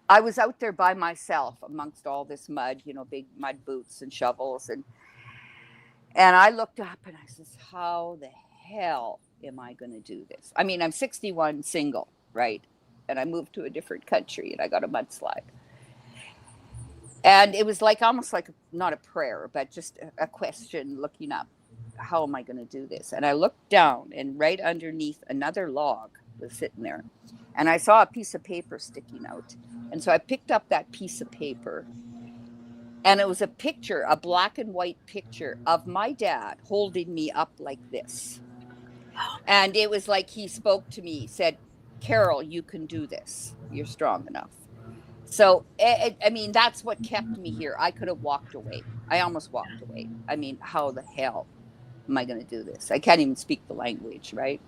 I was out there by myself amongst all this mud, you know, big mud boots and shovels. And I looked up and I says, how the hell am I going to do this? I mean, I'm 61, single, right? And I moved to a different country and I got a mudslide. And it was like, almost like, not a prayer, but just a question looking up. How am I going to do this? And I looked down, and right underneath another log was sitting there. And I saw a piece of paper sticking out. And so I picked up that piece of paper. And it was a picture, a black and white picture of my dad holding me up like this. And it was like he spoke to me, said, Carol, you can do this. You're strong enough. So, I mean, that's what kept me here. I could have walked away. I almost walked away. I mean, how the hell am I going to do this? I can't even speak the language, right?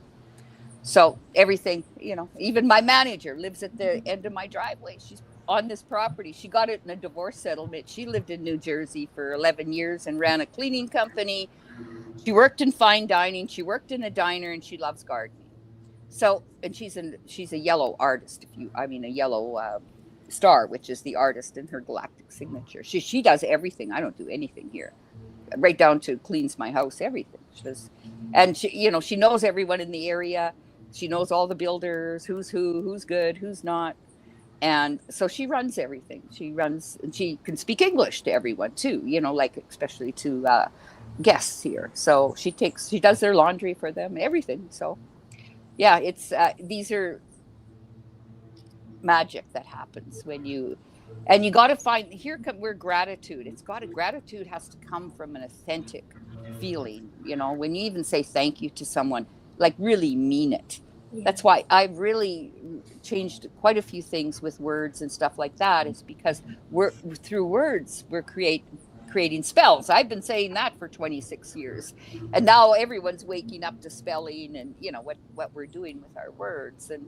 So everything, you know, even my manager lives at the end of my driveway. She's on this property. She got it in a divorce settlement. She lived in New Jersey for 11 years and ran a cleaning company. She worked in fine dining. She worked in a diner, and she loves gardening. So, and she's a yellow artist, a yellow star, which is the artist in her galactic signature. She does everything. I don't do anything here. Right down to cleans my house, everything. She knows everyone in the area. She knows all the builders, who's who, who's good, who's not. And so she runs everything. And she can speak English to everyone too, you know, like especially to guests here. So she does their laundry for them, everything. So yeah, it's these are magic that happens when you got to find where gratitude. Gratitude has to come from an authentic feeling. You know, when you even say thank you to someone, like really mean it. Yeah. That's why I really changed quite a few things with words and stuff like that. It's because through words we're creating spells. I've been saying that for 26 years, and now everyone's waking up to spelling and you know what we're doing with our words. And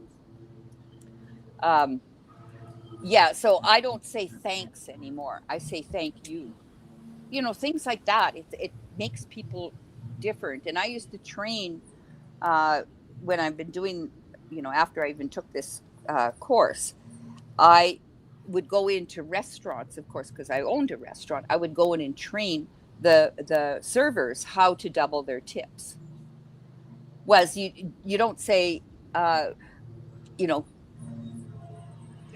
so I don't say thanks anymore. I say thank you. You know, things like that. It makes people different. And I used to train when I've been doing, you know, after I even took this course, I would go into restaurants, of course, because I owned a restaurant. I would go in and train the servers how to double their tips. You don't say, you know,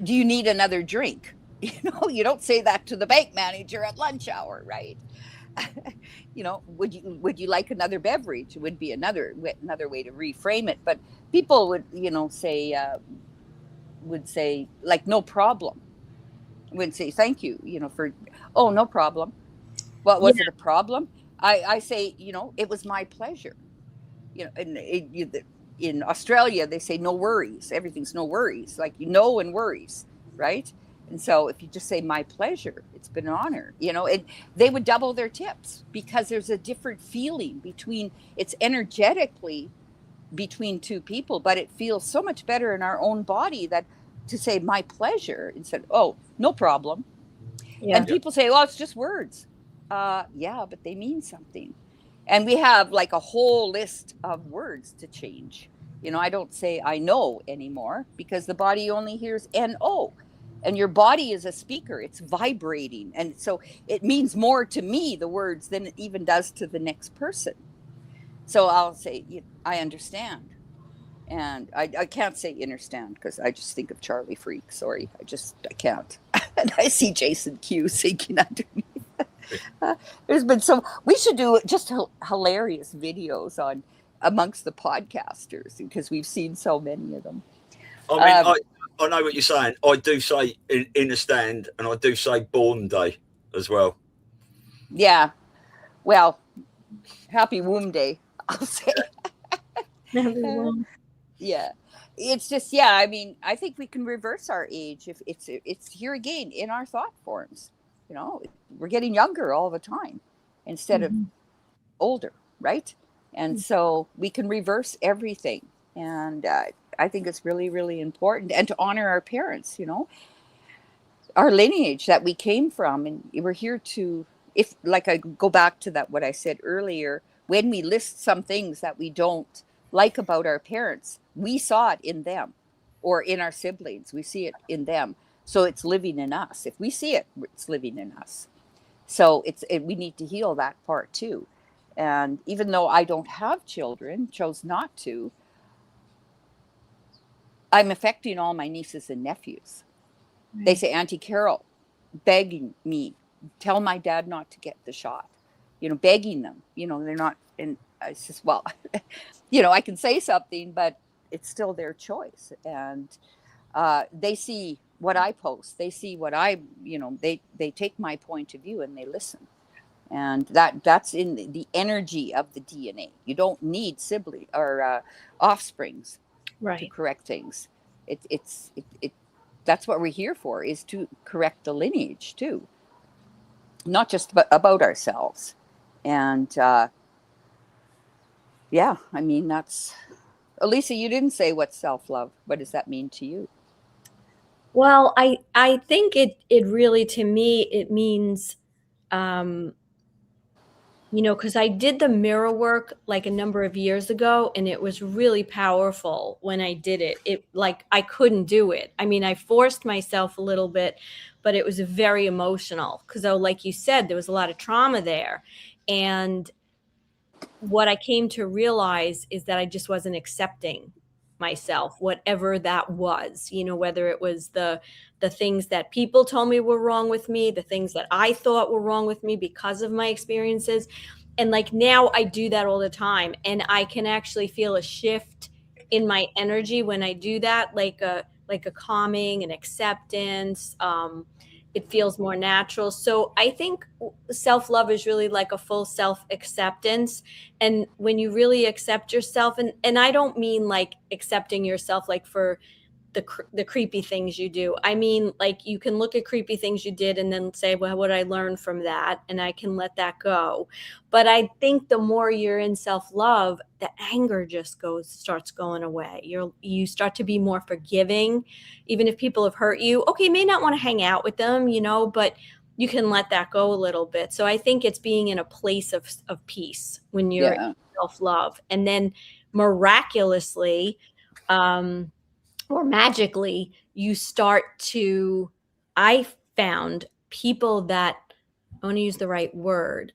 do you need another drink? You know, you don't say that to the bank manager at lunch hour, right? You know, would you like another beverage? Would be another way to reframe it. But people would, you know, would say like, no problem. Wouldn't say thank you, you know, oh, no problem. Well, was it a problem? I say, you know, it was my pleasure. You know, in Australia, they say no worries. Everything's no worries, like you know, and worries, right? And so if you just say my pleasure, it's been an honor, you know, and they would double their tips because there's a different feeling it's energetically between two people, but it feels so much better in our own body that to say my pleasure instead, oh, no problem. Yeah. And people say, oh, it's just words. Yeah, but they mean something. And we have like a whole list of words to change. You know, I don't say I know anymore because the body only hears N-O. And your body is a speaker, it's vibrating. And so it means more to me, the words, than it even does to the next person. So I'll say, I understand. And I can't say understand because I just think of Charlie Freak. Sorry, I can't. And I see Jason Q sinking underneath. There's been we should do just hilarious videos on amongst the podcasters because we've seen so many of them. I mean, I know what you're saying. I do say in a stand, and I do say born day as well. Yeah. Well, happy womb day, I'll say. Yeah. It's just, yeah, I mean, I think we can reverse our age if it's here again in our thought forms. You know, we're getting younger all the time instead of older, right? And so we can reverse everything. And I think it's really, really important. And to honor our parents, you know, our lineage that we came from. And we're here to, if like I go back to that, what I said earlier, when we list some things that we don't like about our parents, we saw it in them or in our siblings. We see it in them. So it's living in us. If we see it, it's living in us. So we need to heal that part too. And even though I don't have children, chose not to, I'm affecting all my nieces and nephews. Right. They say, Auntie Carol, begging me, tell my dad not to get the shot. You know, begging them. You know, they're not. And I says, well, you know, I can say something, but it's still their choice. And they see what I post. They see what they take my point of view and they listen. And that's in the energy of the DNA. You don't need sibling or offsprings to correct things. That's what we're here for, is to correct the lineage too, not just about ourselves. And yeah, I mean, that's, Elisa, you didn't say what's self-love. What does that mean to you? Well, I think it really, to me, it means, you know, because I did the mirror work like a number of years ago, and it was really powerful when I did it. It like I couldn't do it. I mean, I forced myself a little bit, but it was very emotional because, like you said, there was a lot of trauma there. And what I came to realize is that I just wasn't accepting myself, whatever that was, you know, whether it was the things that people told me were wrong with me, the things that I thought were wrong with me because of my experiences. And like now I do that all the time, and I can actually feel a shift in my energy when I do that, like a calming and acceptance. It feels more natural. So I think self-love is really like a full self-acceptance. And when you really accept yourself, and I don't mean like accepting yourself like for the creepy things you do. I mean, like you can look at creepy things you did and then say, well, what I learned from that, and I can let that go. But I think the more you're in self-love, the anger just starts going away. You start to be more forgiving, even if people have hurt you. Okay, you may not want to hang out with them, you know, but you can let that go a little bit. So I think it's being in a place of peace when you're in self-love. And then miraculously, or magically, you start to, I found people that, I want to use the right word,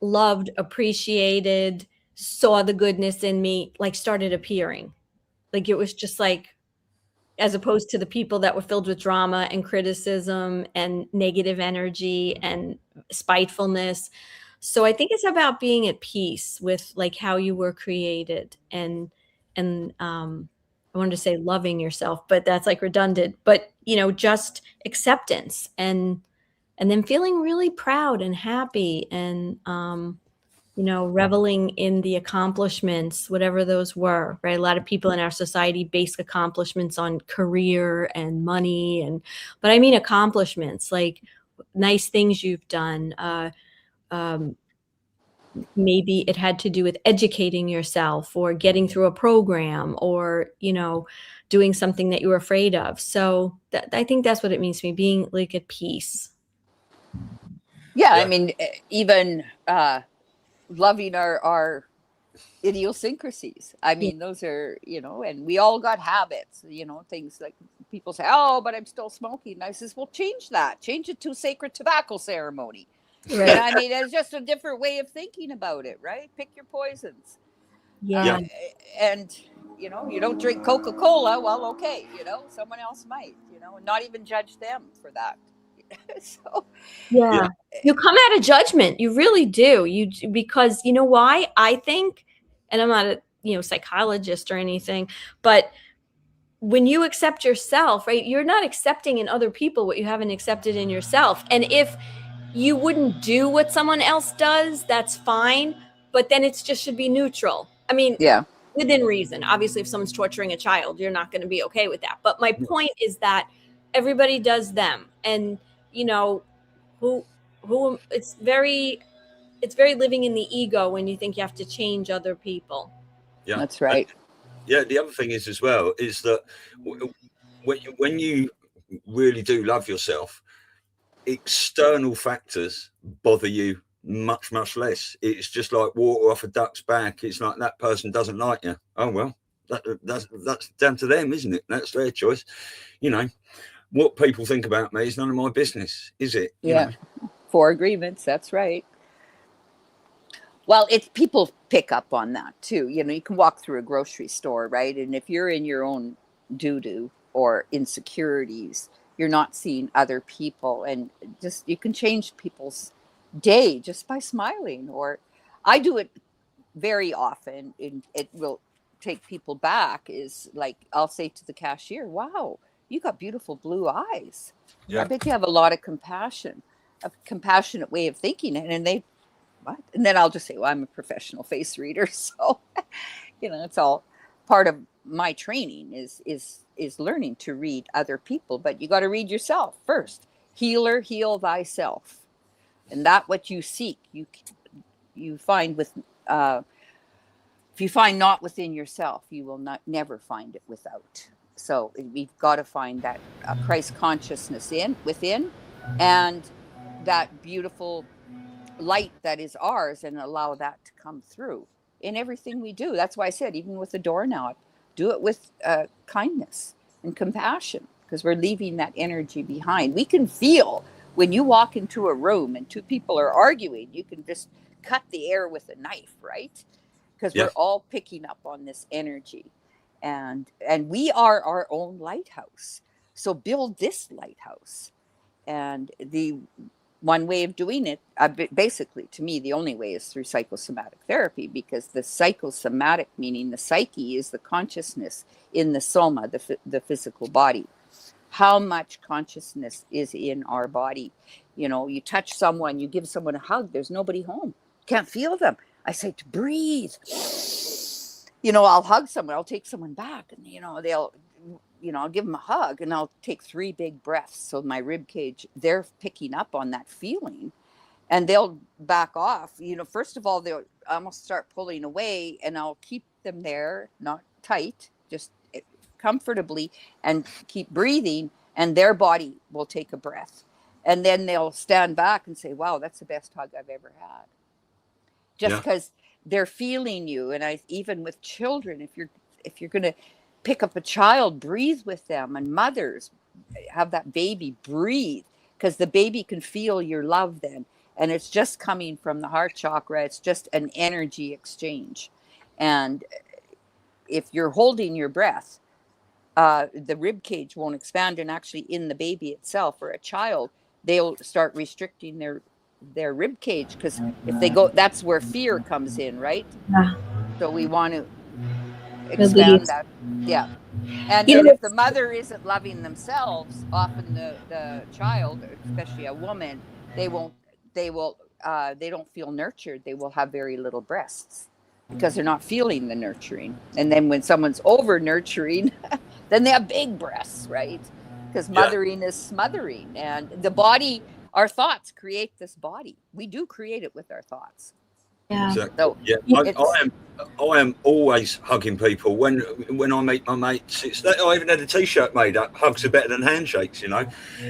loved, appreciated, saw the goodness in me, like started appearing. Like it was just like, as opposed to the people that were filled with drama and criticism and negative energy and spitefulness. So I think it's about being at peace with like how you were created, and I wanted to say loving yourself, but that's like redundant, but you know, just acceptance and then feeling really proud and happy and, you know, reveling in the accomplishments, whatever those were, right? A lot of people in our society base accomplishments on career and money, but I mean accomplishments, like nice things you've done. Maybe it had to do with educating yourself or getting through a program or, you know, doing something that you were afraid of. So I think that's what it means to me, being like at peace. Yeah, I mean, even loving our idiosyncrasies. I mean, those are, you know, and we all got habits, you know, things like people say, oh, but I'm still smoking. And I says, well, change that. Change it to sacred tobacco ceremony. Right. You know, I mean, it's just a different way of thinking about it, right? Pick your poisons. Yeah. And, you know, you don't drink Coca-Cola. Well, okay, you know, someone else might, you know, and not even judge them for that. So yeah, you come at a judgment. You really do. Because you know why? I think, and I'm not a, you know, psychologist or anything, but when you accept yourself, right, you're not accepting in other people what you haven't accepted in yourself. And if you wouldn't do what someone else does, that's fine. But then it just should be neutral. I mean, within reason. Obviously, if someone's torturing a child, you're not going to be okay with that. But my point is that everybody does them. And, you know, who it's very living in the ego when you think you have to change other people. Yeah, that's right. The other thing is as well is that when you really do love yourself, external factors bother you much less. It's just like water off a duck's back. It's like that person doesn't like you. Oh well, that's down to them, isn't it? That's their choice. You know, what people think about me is none of my business, is it? You know? 4 agreements. That's right. Well, people pick up on that too. You know, you can walk through a grocery store, right? And if you're in your own doo-doo or insecurities, you're not seeing other people, and just you can change people's day just by smiling. Or I do it very often, and it will take people back. Is like I'll say to the cashier, "Wow, you got beautiful blue eyes. I bet you have a lot of compassion, a compassionate way of thinking." And they. What? And then I'll just say, well, I'm a professional face reader. So, you know, it's all part of my training is learning to read other people, but you got to read yourself first. Healer, heal thyself. And that what you seek, you find with, if you find not within yourself, you will never find it without. So we've got to find that Christ consciousness within, and that beautiful light that is ours, and allow that to come through in everything we do. That's why I said, even with the doorknob, do it with kindness and compassion, because we're leaving that energy behind. We can feel when you walk into a room and 2 people are arguing, you can just cut the air with a knife, right? Because we're all picking up on this energy, and we are our own lighthouse. So build this lighthouse. And the one way of doing it, basically, to me, the only way is through psychosomatic therapy, because the psychosomatic, meaning the psyche, is the consciousness in the soma, the physical body. How much consciousness is in our body? You know, you touch someone, you give someone a hug, there's nobody home. Can't feel them. I say to breathe. You know, I'll hug someone, I'll take someone back, and, you know, I'll give them a hug, and I'll take 3 big breaths. So my rib cage, they're picking up on that feeling, and they'll back off. You know, first of all, they'll almost start pulling away, and I'll keep them there, not tight, just comfortably, and keep breathing, and their body will take a breath. And then they'll stand back and say, wow, that's the best hug I've ever had. Just because they're feeling you. And even with children, if you're going to pick up a child, breathe with them, and mothers have that baby breathe, because the baby can feel your love then, and it's just coming from the heart chakra. It's just an energy exchange. And if you're holding your breath, the rib cage won't expand, and actually in the baby itself, or a child, they'll start restricting their rib cage, because if they go, that's where fear comes in, right? So we want to expand that. And then if the mother isn't loving themselves, often the child, especially a woman, they don't feel nurtured. They will have very little breasts, because they're not feeling the nurturing. And then when someone's over nurturing, then they have big breasts, right? Because mothering is smothering. And the body, our thoughts create this body. We do create it with our thoughts. Exactly. So, I am always hugging people when I meet my mates. I even had a T-shirt made up. Hugs are better than handshakes, you know,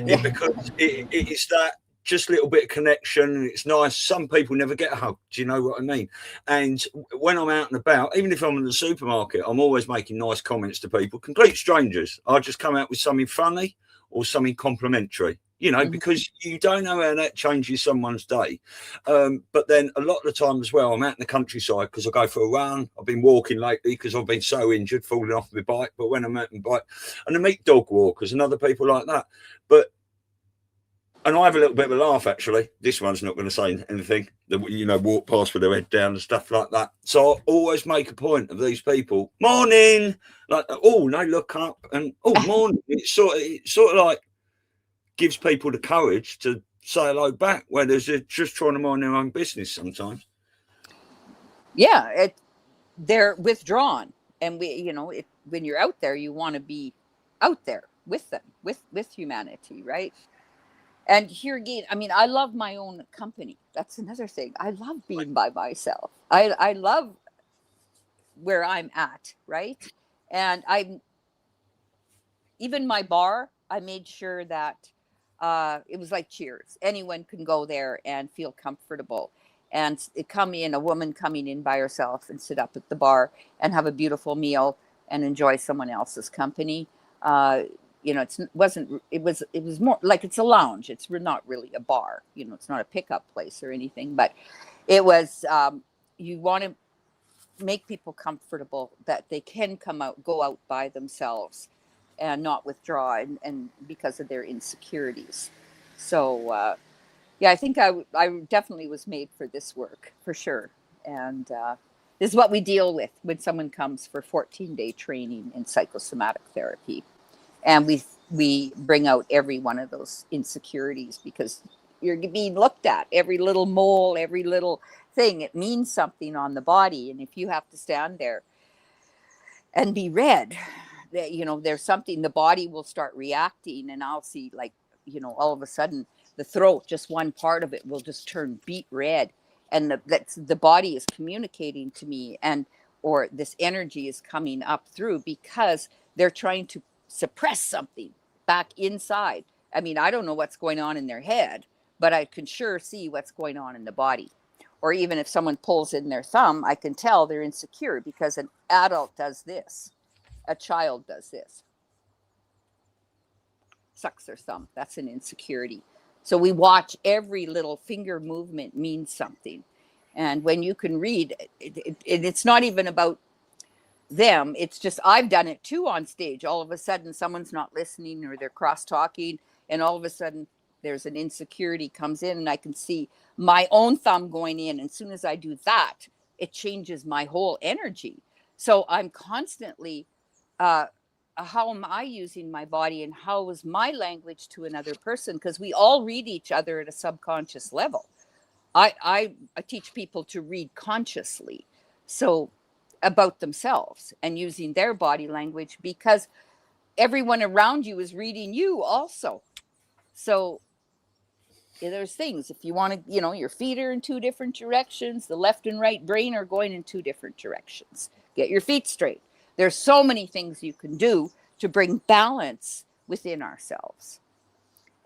because it is that just a little bit of connection, and it's nice. Some people never get a hug. Do you know what I mean? And when I'm out and about, even if I'm in the supermarket, I'm always making nice comments to people, complete strangers. I just come out with something funny or something complimentary, you know, because you don't know how that changes someone's day. But then a lot of the time as well, I'm out in the countryside because I go for a run. I've been walking lately because I've been so injured, falling off my bike. But when I'm out my bike, and I meet dog walkers and other people like that. And I have a little bit of a laugh, actually. This one's not going to say anything, you know, walk past with their head down and stuff like that. So I always make a point of these people, morning, like, oh, no, look up, and oh, morning. It sort of like gives people the courage to say hello back, where they're just trying to mind their own business sometimes. Yeah, they're withdrawn. And when you're out there, you want to be out there with them, with humanity, right? And here again, I mean, I love my own company. That's another thing. I love being by myself. I love where I'm at, right? And even my bar, I made sure that it was like Cheers. Anyone can go there and feel comfortable. And a woman coming in by herself and sit up at the bar and have a beautiful meal and enjoy someone else's company. It was more like it's a lounge. It's not really a bar. It's not a pickup place or anything, but it was, you want to make people comfortable that they can go out by themselves and not withdraw and because of their insecurities. So, I think I definitely was made for this work, for sure. And this is what we deal with when someone comes for 14-day training in psychosomatic therapy. And we bring out every one of those insecurities because you're being looked at. Every little mole, every little thing, it means something on the body. And if you have to stand there and be read, there's something, the body will start reacting. And I'll see, like, all of a sudden the throat, just one part of it will just turn beet red. And the body is communicating to me, or this energy is coming up through because they're trying to suppress something back inside. I mean, I don't know what's going on in their head, but I can sure see what's going on in the body. Or even if someone pulls in their thumb, I can tell they're insecure because an adult does this. A child does this. Sucks their thumb. That's an insecurity. So we watch every little finger movement means something. And when you can read, it's not even about them. It's just, I've done it too on stage. All of a sudden someone's not listening or they're cross talking, and all of a sudden there's an insecurity comes in, and I can see my own thumb going in. And as soon as I do that, it changes my whole energy. So I'm constantly, how am I using my body, and how is my language to another person? Because we all read each other at a subconscious level. I teach people to read consciously. So about themselves and using their body language, because everyone around you is reading you also. So there's things, if you want to, your feet are in two different directions, the left and right brain are going in two different directions. Get your feet straight. There's so many things you can do to bring balance within ourselves.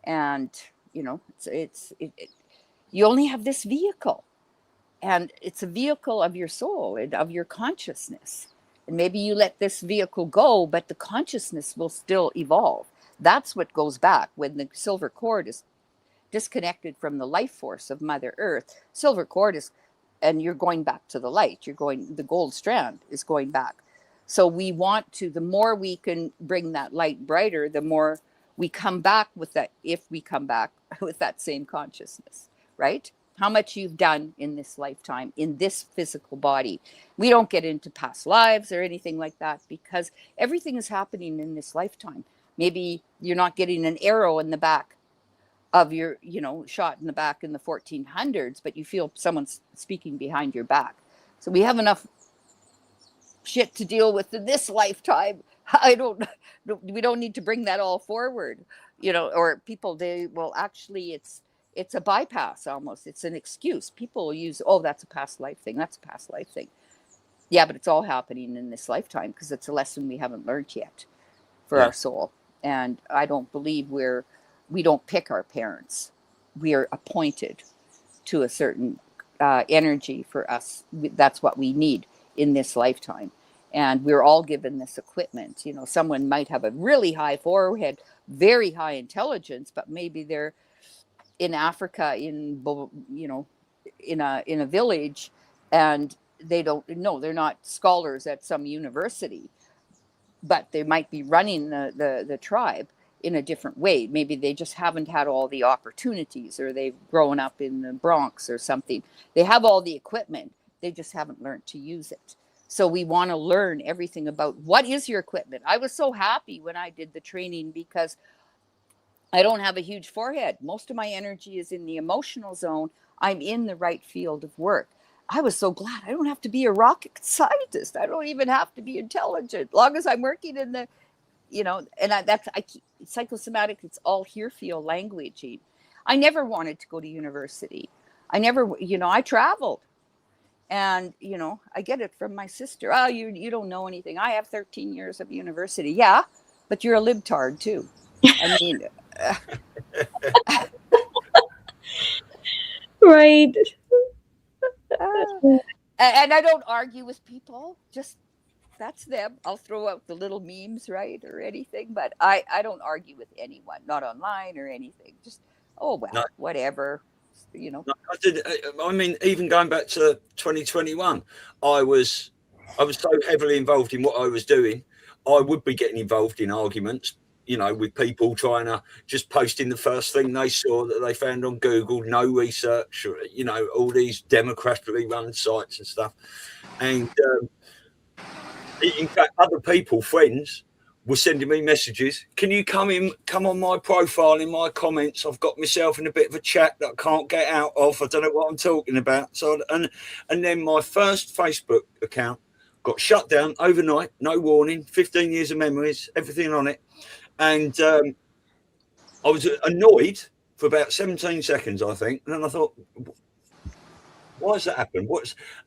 And you only have this vehicle. And it's a vehicle of your soul and of your consciousness. And maybe you let this vehicle go, but the consciousness will still evolve. That's what goes back when the silver cord is disconnected from the life force of Mother Earth. Silver cord is, and you're going back to the light. The gold strand is going back. So we want to, the more we can bring that light brighter, the more we come back with that, if we come back with that same consciousness, right? How much you've done in this lifetime, in this physical body. We don't get into past lives or anything like that, because everything is happening in this lifetime. Maybe you're not getting an arrow in the back of your, shot in the back in the 1400s, but you feel someone's speaking behind your back. So we have enough shit to deal with in this lifetime. We don't need to bring that all forward, or people, it's a bypass almost. It's an excuse. People use, that's a past life thing. That's a past life thing. Yeah, but it's all happening in this lifetime because it's a lesson we haven't learned yet for our soul. And I don't believe we don't pick our parents. we are appointed to a certain energy for us. That's what we need in this lifetime. And we're all given this equipment. You know, someone might have a really high forehead, very high intelligence, but maybe they're in Africa, in a village, and they don't know, they're not scholars at some university, but they might be running the tribe in a different way. Maybe they just haven't had all the opportunities, or they've grown up in the Bronx or something. They have all the equipment, they just haven't learned to use it. So we want to learn everything about what is your equipment. I was so happy when I did the training because I don't have a huge forehead. Most of my energy is in the emotional zone. I'm in the right field of work. I was so glad I don't have to be a rocket scientist. I don't even have to be intelligent. As long as I'm working in the, and psychosomatic, it's all hear, feel, languaging. I never wanted to go to university. I traveled. And, I get it from my sister. Oh, you don't know anything. I have 13 years of university. Yeah, but you're a libtard too. I mean, right. And I don't argue with people. Just that's them. I'll throw out the little memes, right, or anything. But I don't argue with anyone, not online or anything. Just, no. Whatever. No, I did. I mean, even going back to 2021, I was so heavily involved in what I was doing. I would be getting involved in arguments, with people trying to just post in the first thing they saw that they found on Google, no research, all these democratically run sites and stuff. And in fact, other people, friends, were sending me messages. Can you come on my profile in my comments? I've got myself in a bit of a chat that I can't get out of. I don't know what I'm talking about. So, and then my first Facebook account got shut down overnight, no warning, 15 years of memories, everything on it. And I was annoyed for about 17 seconds, I think. And then I thought, why has that happened?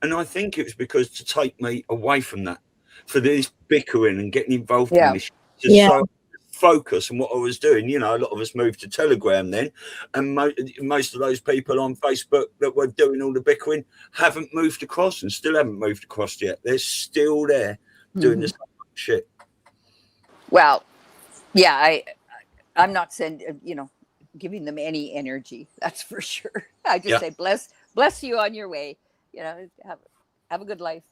And I think it was because to take me away from that, for this bickering and getting involved in this, so focus on what I was doing. A lot of us moved to Telegram then, and most of those people on Facebook that were doing all the bickering haven't moved across and still haven't moved across yet. They're still there doing the same shit. Well, yeah, I'm not giving them any energy. That's for sure. I just say bless you on your way. Have a good life.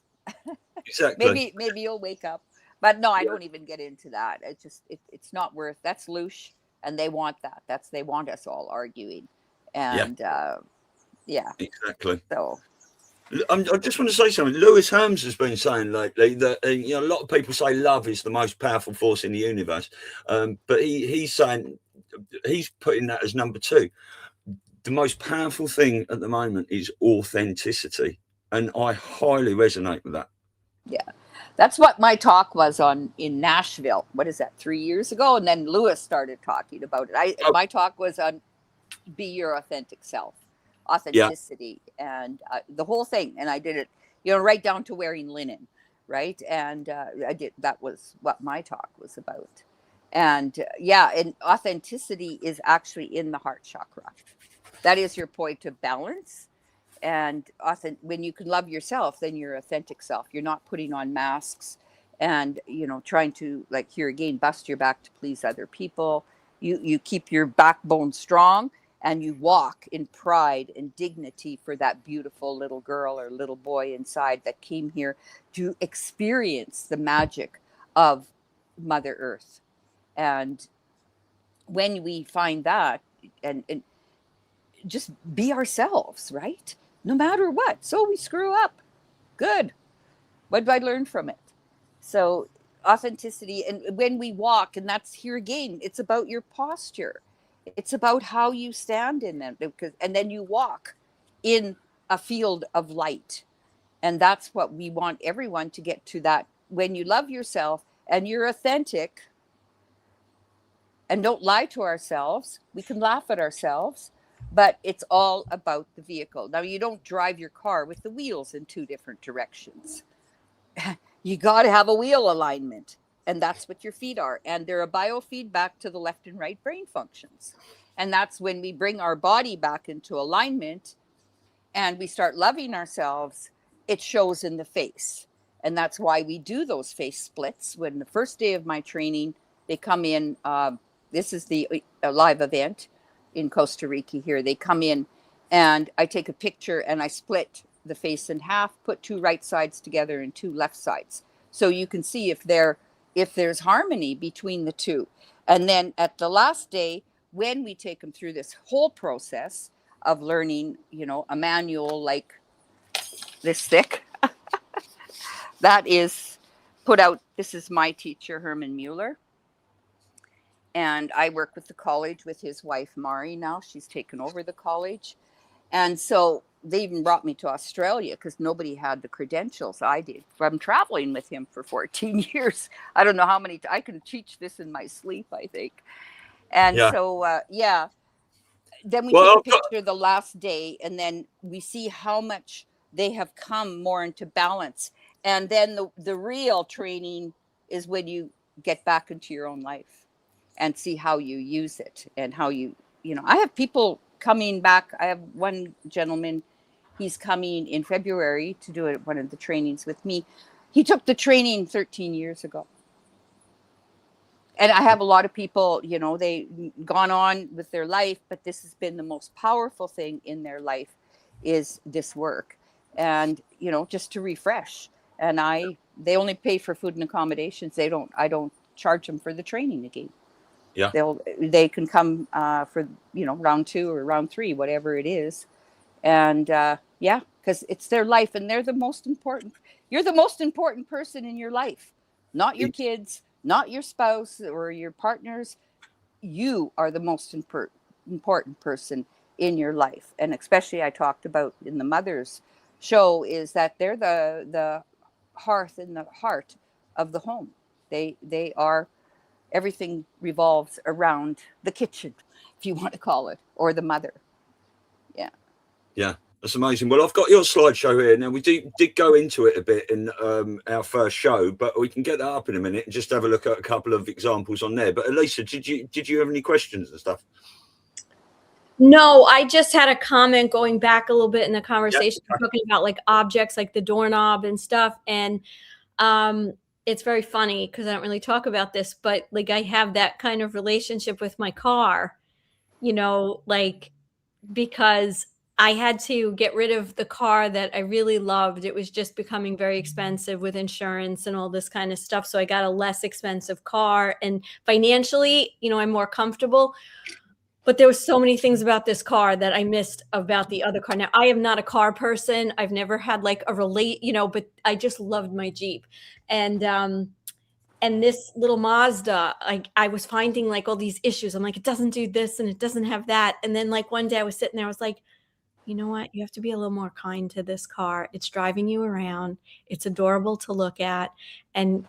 Exactly. Maybe you'll wake up, but no, I don't even get into that. It's not worth. That's louche, and they want that. They want us all arguing, and exactly. So I just want to say something. Lewis Herms has been saying lately that a lot of people say love is the most powerful force in the universe, but he's saying he's putting that as number 2. The most powerful thing at the moment is authenticity, and I highly resonate with that. Yeah, that's what my talk was in Nashville. What is that, 3 years ago? And then Lewis started talking about it. My talk was on be your authentic self, authenticity, and the whole thing. And I did it, right down to wearing linen, right? And that was what my talk was about. And and authenticity is actually in the heart chakra. That is your point of balance. And when you can love yourself, then you're authentic self. You're not putting on masks and, trying to, like, here again, bust your back to please other people. You keep your backbone strong, and you walk in pride and dignity for that beautiful little girl or little boy inside that came here to experience the magic of Mother Earth. And when we find that and just be ourselves, right? No matter what. So we screw up. Good. What did I learn from it? So authenticity, and when we walk, and that's here again, it's about your posture. It's about how you stand in them, and then you walk in a field of light. And that's what we want everyone to get to, that when you love yourself and you're authentic and don't lie to ourselves, we can laugh at ourselves. But it's all about the vehicle. Now, you don't drive your car with the wheels in 2 different directions. You got to have a wheel alignment. And that's what your feet are. And they're a biofeedback to the left and right brain functions. And that's when we bring our body back into alignment and we start loving ourselves, it shows in the face. And that's why we do those face splits. When the first day of my training, they come in, this is the live event in Costa Rica here. They come in and I take a picture and I split the face in half, put 2 right sides together and 2 left sides. So you can see if there's harmony between the two. And then at the last day, when we take them through this whole process of learning, you know, a manual like this thick, that is put out. This is my teacher, Herman Mueller. And I work with the college with his wife, MAUREEN, now. She's taken over the college. And so they even brought me to Australia because nobody had the credentials I did. I'm traveling with him for 14 years. I don't know how many. I can teach this in my sleep, I think. And so, yeah. Then we take a picture the last day, and then we see how much they have come more into balance. And then the real training is when you get back into your own life and see how you use it and how you know, I have people coming back. I have one gentleman, he's coming in February to do one of the trainings with me. He took the training 13 years ago. And I have a lot of people, you know, they've gone on with their life, but this has been the most powerful thing in their life is this work. And, you know, just to refresh. And they only pay for food and accommodations. I don't charge them for the training again. Yeah. They can come for, you know, round 2 or round 3, whatever it is. And yeah, because it's their life and they're the most important. You're the most important person in your life, not your kids, not your spouse or your partners. You are the most important person in your life. And especially I talked about in the Mother's show is that they're the hearth in the heart of the home. They are, everything revolves around the kitchen, if you want to call it, or the mother. Yeah. Yeah. That's amazing. Well, I've got your slideshow here. Now, we did go into it a bit in our first show, but we can get that up in a minute and just have a look at a couple of examples on there. But Elisa, did you have any questions and stuff? No, I just had a comment going back a little bit in the conversation, talking about like objects like the doorknob and stuff. And it's very funny because I don't really talk about this, but like I have that kind of relationship with my car, you know, like because I had to get rid of the car that I really loved. It was just becoming very expensive with insurance and all this kind of stuff. So I got a less expensive car, and financially, you know, I'm more comfortable. But there was so many things about this car that I missed about the other car. Now, I am not a car person. I've never had like you know, but I just loved my Jeep. And this little Mazda, I was finding like all these issues. I'm like, it doesn't do this and it doesn't have that. And then like one day I was sitting there, I was like, you know what? You have to be a little more kind to this car. It's driving you around. It's adorable to look at. And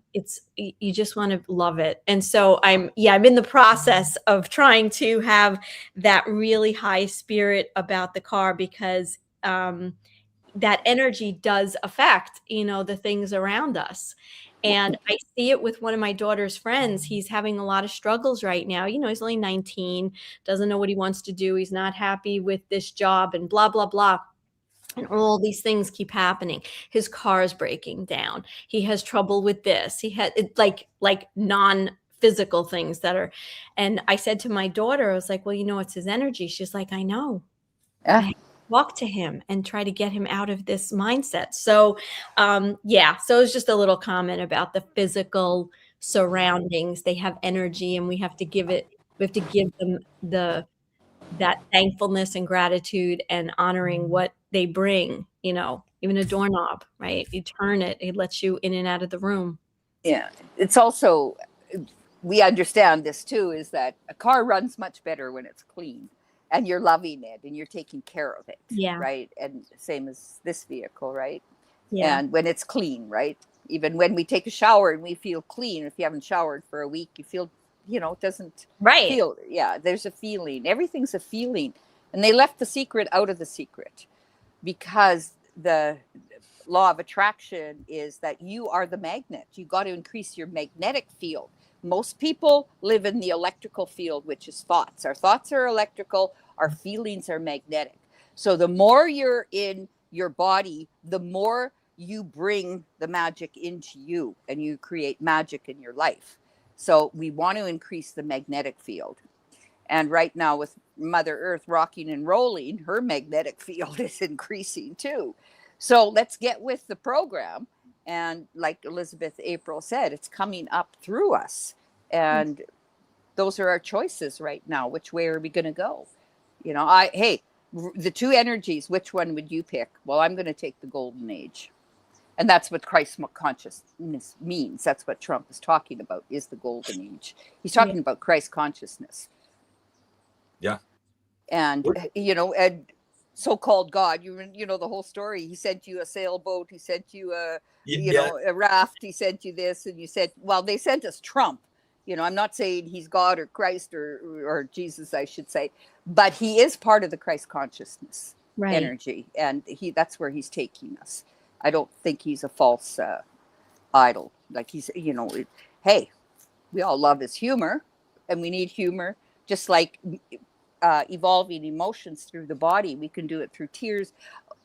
you just want to love it. And so I'm in the process of trying to have that really high spirit about the car because that energy does affect, you know, the things around us. And I see it with one of my daughter's friends. He's having a lot of struggles right now. You know, he's only 19, doesn't know what he wants to do. He's not happy with this job and blah, blah, blah. And all these things keep happening. His car is breaking down. He has trouble with this. He had like non-physical things that are. And I said to my daughter, I was like, well, you know, it's his energy. She's like, I know. Yeah. Walk to him and try to get him out of this mindset. So, so it was just a little comment about the physical surroundings. They have energy and we have to give them that thankfulness and gratitude and honoring what they bring, you know, even a doorknob, right? You turn it, it lets you in and out of the room. Yeah. It's also, we understand this too, is that a car runs much better when it's clean. And you're loving it and you're taking care of it. Yeah. Right. And same as this vehicle, right? Yeah. And when it's clean, right? Even when we take a shower and we feel clean, if you haven't showered for a week, you feel, you know, it doesn't feel. Yeah. There's a feeling. Everything's a feeling. And they left the secret out of the secret because the law of attraction is that you are the magnet. You got to increase your magnetic field, Most people live in the electrical field, which is thoughts. Our thoughts are electrical, our feelings are magnetic. So the more you're in your body, the more you bring the magic into you, and you create magic in your life. So we want to increase the magnetic field. And right now, with Mother Earth rocking and rolling, her magnetic field is increasing too. So let's get with the program. And like Elizabeth April said, it's coming up through us. And those are our choices right now. Which way are we going to go? You know, hey, the two energies, which one would you pick? Well, I'm going to take the golden age. And that's what Christ consciousness means. That's what Trump is talking about, is the golden age. He's talking about Christ consciousness. Yeah. And, you know, and so-called God, you know the whole story. He sent you a sailboat. He sent you a, you know, a raft. He sent you this. And you said, well, they sent us Trump. You know, I'm not saying he's God or Christ or Jesus, I should say, but he is part of the Christ consciousness energy. And that's where he's taking us. I don't think he's a false idol. Like he's, you know, hey, we all love his humor, and we need humor, just like evolving emotions through the body. We can do it through tears.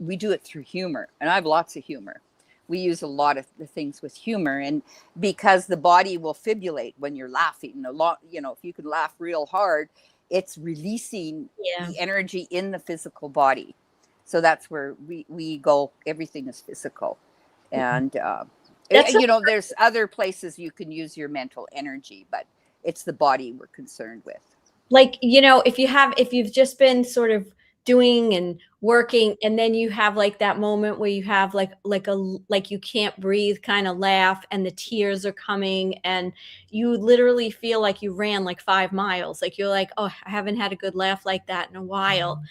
We do it through humor. And I have lots of humor. We use a lot of the things with humor, and because the body will fibrillate when you're laughing a lot, you know, if you can laugh real hard, it's releasing the energy in the physical body. So that's where we go. Everything is physical. And, you know, there's other places you can use your mental energy, but it's the body we're concerned with. Like, you know, if you've just been sort of doing and working, and then you have like that moment where you have like you can't breathe kind of laugh, and the tears are coming, and you literally feel like you ran like 5 miles. Like you're like, oh, I haven't had a good laugh like that in a while.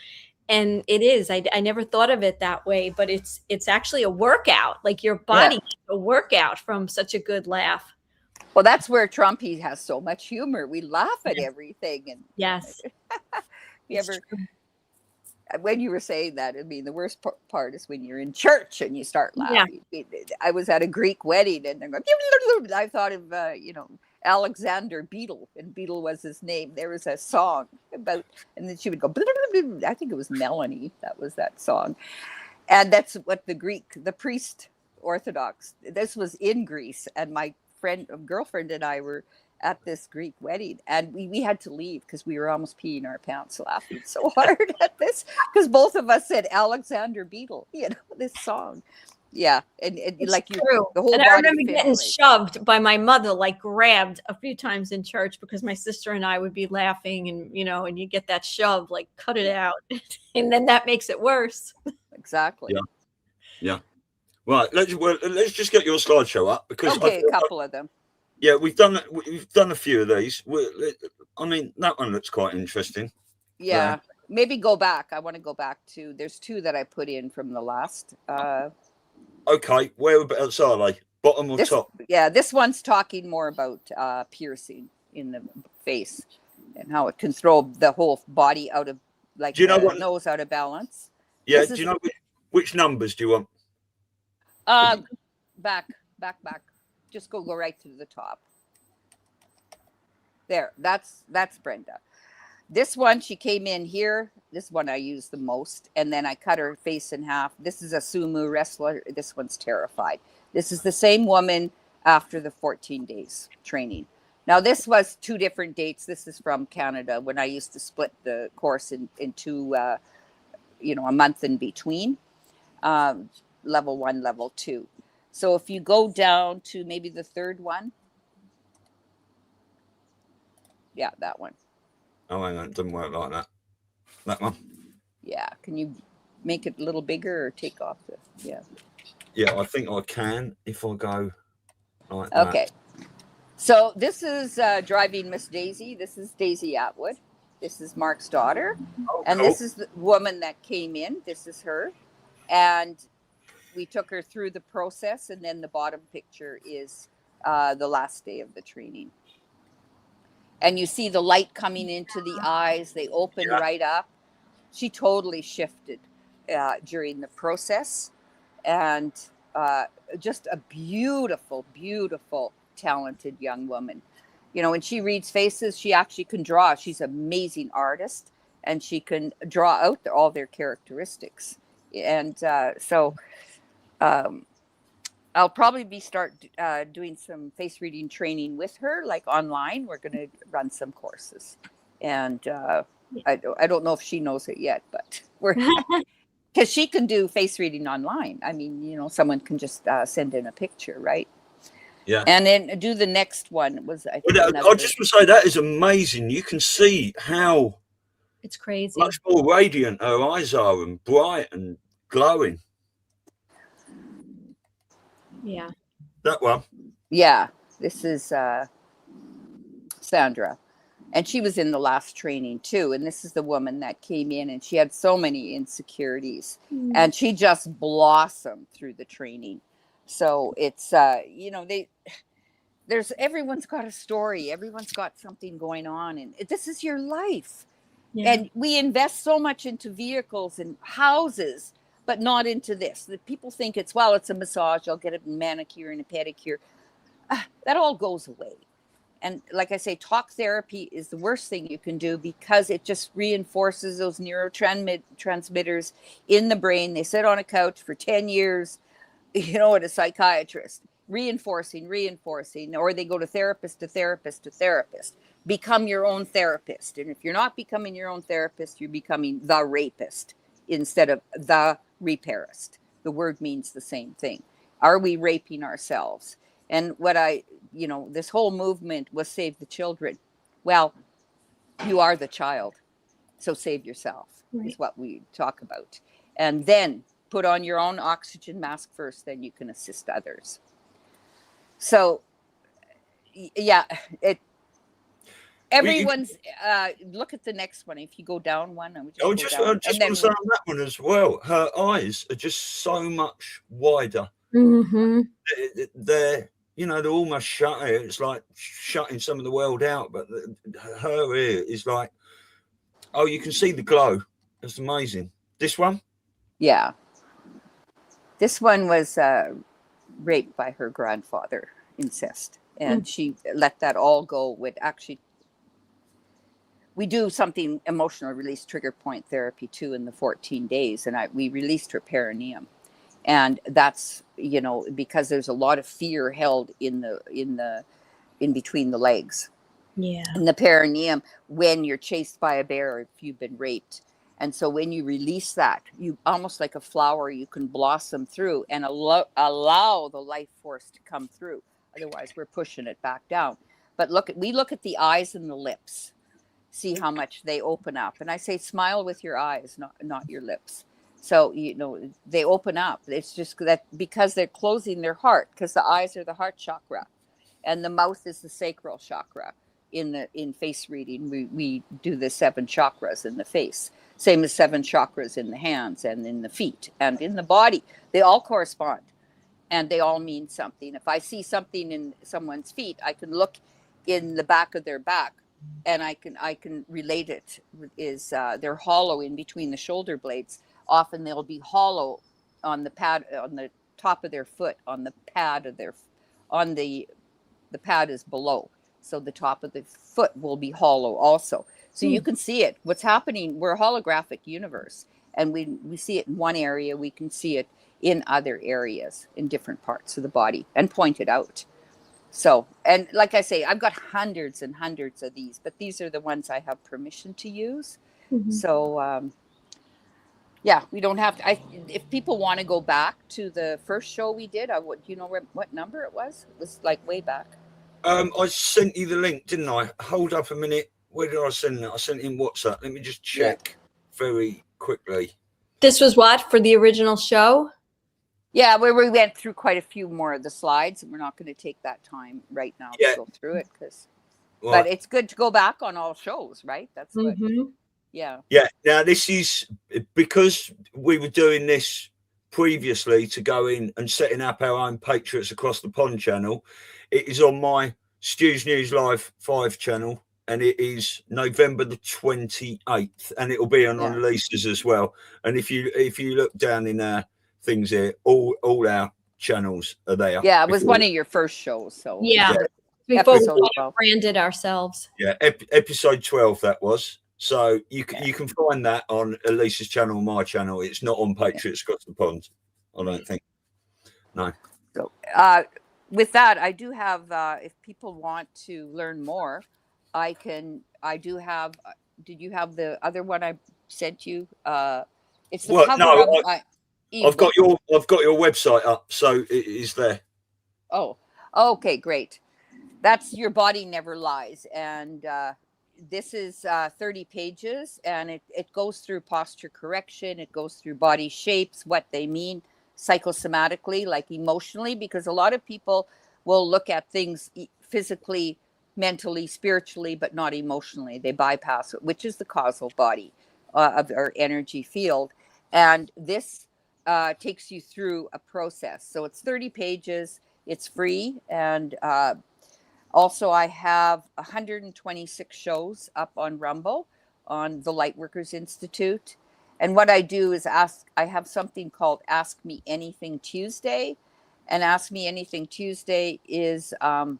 And it is, I never thought of it that way, but it's actually a workout. Like your body gets a workout from such a good laugh. Well, that's where Trump, he has so much humor. We laugh at everything. And when you were saying that, I mean, the worst part is when you're in church and you start laughing. I was at a Greek wedding, and they're going, I thought of, you know, Alexander Beetle, and Beetle was his name. There was a song about, and then she would go, I think it was Melanie. That was that song. And that's what the priest Orthodox, this was in Greece. And my girlfriend and I were at this Greek wedding, and we had to leave because we were almost peeing our pants laughing so hard at this, because both of us said Alexander Beetle, you know, this song. Yeah. And like the whole and body. I remember getting shoved by my mother, like grabbed a few times in church, because my sister and I would be laughing, and, you know, and you get that shove, like cut it out. And then that makes it worse. Exactly. Yeah. Yeah. Right. Let's just get your slideshow up, because a couple of them. Yeah, we've done a few of these. I mean, that one looks quite interesting. Yeah. Maybe go back. I want to go back to, there's 2 that I put in from the last. Okay, whereabouts are they? Bottom or top? Yeah, this one's talking more about piercing in the face, and how it can throw the whole body out of, like, do you know what nose out of balance. Yeah, do you know which numbers do you want? Back. Just go right to the top. There, that's Brenda. This one, she came in here. This one I use the most. And then I cut her face in half. This is a sumo wrestler. This one's terrified. This is the same woman after the 14 days training. Now, this was 2 different dates. This is from Canada, when I used to split the course into, you know, a month in between. Level 1, level 2. So if you go down to maybe the 3rd one. Yeah, that one. Oh, hang on, it doesn't work like that. That one? Yeah. Can you make it a little bigger or take off the, Yeah, I think I can if I go like that. Okay. So this is Driving Miss Daisy. This is Daisy Atwood. This is Mark's daughter. Oh, and cool. This is the woman that came in. This is her. And we took her through the process. And then the bottom picture is the last day of the training. And you see the light coming into the eyes. They open right up. She totally shifted during the process. And just a beautiful, beautiful, talented young woman. you know, when she reads faces, she actually can draw. She's an amazing artist, and she can draw out all their characteristics. And I'll probably start doing some face reading training with her, like online. We're going to run some courses, and I don't know if she knows it yet, but we're because she can do face reading online. I mean, you know, someone can just send in a picture, right? Yeah. And then do the next one was I think I just want to say that is amazing. You can see how it's crazy, much more radiant her eyes are, and bright and glowing. Yeah. That one. Yeah. This is Sandra. And she was in the last training too. And this is the woman that came in, and she had so many insecurities, and she just blossomed through the training. So it's, you know, everyone's got a story. Everyone's got something going on, and this is your life. Yeah. And we invest so much into vehicles and houses, but not into this. The people think it's a massage. I'll get a manicure and a pedicure. That all goes away. And like I say, talk therapy is the worst thing you can do, because it just reinforces those neurotransmitters in the brain. They sit on a couch for 10 years, you know, at a psychiatrist, reinforcing, or they go to therapist. Become your own therapist. And if you're not becoming your own therapist, you're becoming the rapist instead of the repairist. The word means the same thing. Are we raping ourselves? And this whole movement was save the children. Well, you are the child. So save yourself is what we talk about. And then put on your own oxygen mask first, then you can assist others. So, yeah, everyone's, look at the next one. If you go down one, I just want to say on that one as well. Her eyes are just so much wider. Mm-hmm. They're almost shut. It's like shutting some of the world out. But her ear is like, oh, you can see the glow. It's amazing. This one? Yeah. This one was raped by her grandfather, incest. And she let that all go with we do something emotional release trigger point therapy too in the 14 days. And we released her perineum. And that's, because there's a lot of fear held in between the legs. Yeah. In the perineum when you're chased by a bear or if you've been raped. And so when you release that, you almost like a flower, you can blossom through and allow the life force to come through. Otherwise, we're pushing it back down. But we look at the eyes and the lips, see how much they open up. And I say, smile with your eyes, not your lips. So, they open up. It's just that because they're closing their heart, because the eyes are the heart chakra and the mouth is the sacral chakra. In face reading, we do the 7 chakras in the face, same as 7 chakras in the hands and in the feet and in the body. They all correspond and they all mean something. If I see something in someone's feet, I can look in the back of their back and I can relate it. They're hollow in between the shoulder blades. Often they'll be hollow on the pad, on the top of their foot, on the pad of the pad is below. So the top of the foot will be hollow also. So you can see it. What's happening, we're a holographic universe. And we see it in one area, we can see it in other areas, in different parts of the body, and point it out. So, and like I say, I've got hundreds and hundreds of these, but these are the ones I have permission to use. Mm-hmm. So, yeah, we don't have to. If people want to go back to the first show we did, do you know what number it was? It was like way back. I sent you the link, didn't I? Hold up a minute. Where did I send it? I sent it in WhatsApp. Let me just check very quickly. This was what, for the original show? Yeah, where we went through quite a few more of the slides, and we're not going to take that time right now to go through it but it's good to go back on all shows, right? That's what. Yeah. Now this is because we were doing this previously to go in and setting up our own Patriots Across the Pond channel. It is on my Stu's News Live 5 channel, and it is November the 28th, and it will be on Elisa's as well. And if you look down in our things here, all our channels are there. Yeah, it was one of your first shows, so yeah. before we Episode 12. branded ourselves. Yeah, episode 12 that was. So you can find that on Elisa's channel, my channel. It's not on Patriots Across The Pond, I don't think. No. So with that, I do have, if people want to learn more, I do have, did you have the other one I sent you? It's the cover of I've got your website up, so it is there. Oh, okay, great. That's Your Body Never Lies. And this is 30 pages, and it goes through posture correction. It goes through body shapes, what they mean psychosomatically, like emotionally, because a lot of people will look at things physically, mentally, spiritually, but not emotionally. They bypass it, which is the causal body of our energy field. And this takes you through a process. So it's 30 pages. It's free. And also I have 126 shows up on Rumble on the Lightworkers Institute. And what I do is I have something called Ask Me Anything Tuesday. And Ask Me Anything Tuesday is, Ask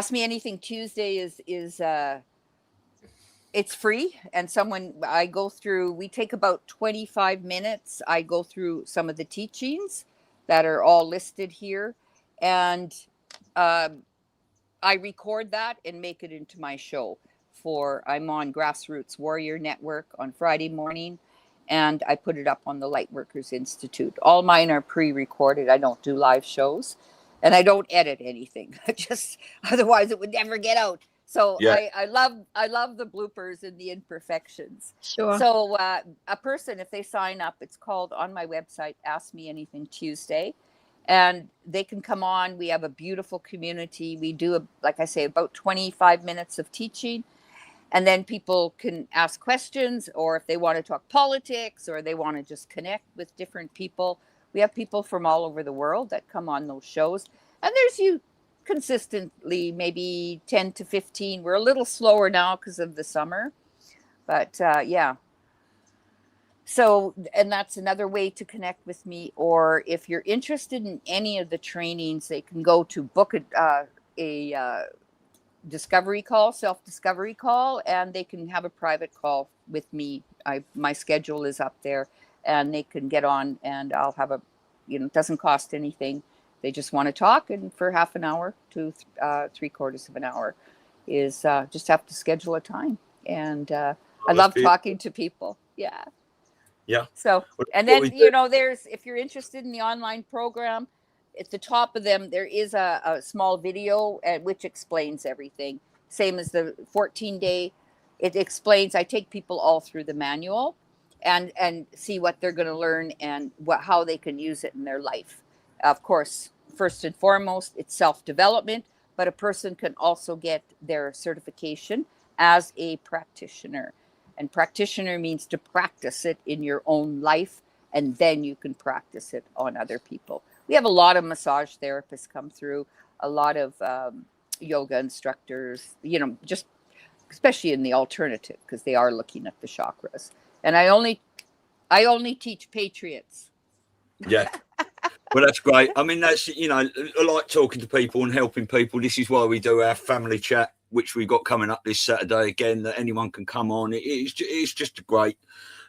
Me Anything Tuesday is it's free. And we take about 25 minutes. I go through some of the teachings that are all listed here. And I record that and make it into my show. I'm on Grassroots Warrior Network on Friday morning, and I put it up on the Lightworkers Institute. All mine are pre-recorded. I don't do live shows, and I don't edit anything. Otherwise it would never get out. So yeah. I love the bloopers and the imperfections. Sure. So a person, if they sign up, it's called on my website, Ask Me Anything Tuesday. And they can come on. We have a beautiful community. We do, like I say, about 25 minutes of teaching. And then people can ask questions, or if they want to talk politics, or they want to just connect with different people. We have people from all over the world that come on those shows. And there's consistently maybe 10 to 15. We're a little slower now because of the summer. But yeah. So, and that's another way to connect with me. Or if you're interested in any of the trainings, they can go to book a discovery call, self-discovery call, and they can have a private call with me. My schedule is up there, and they can get on, and I'll have it doesn't cost anything. They just want to talk, and for half an hour to 3/4 of an hour is just have to schedule a time. And I love talking to people. Yeah. Yeah. So, and then, if you're interested in the online program, at the top of them, there is a small video which explains everything. Same as the 14-day. It explains, I take people all through the manual and see what they're going to learn and how they can use it in their life. Of course, first and foremost, it's self-development, but a person can also get their certification as a practitioner. And practitioner means to practice it in your own life, and then you can practice it on other people. We have a lot of massage therapists come through, a lot of yoga instructors, just especially in the alternative, because they are looking at the chakras. And I only teach Patriots. Yeah. Well, that's great. I mean, that's, I like talking to people and helping people. This is why we do our family chat, which we've got coming up this Saturday again, that anyone can come on. It's just a great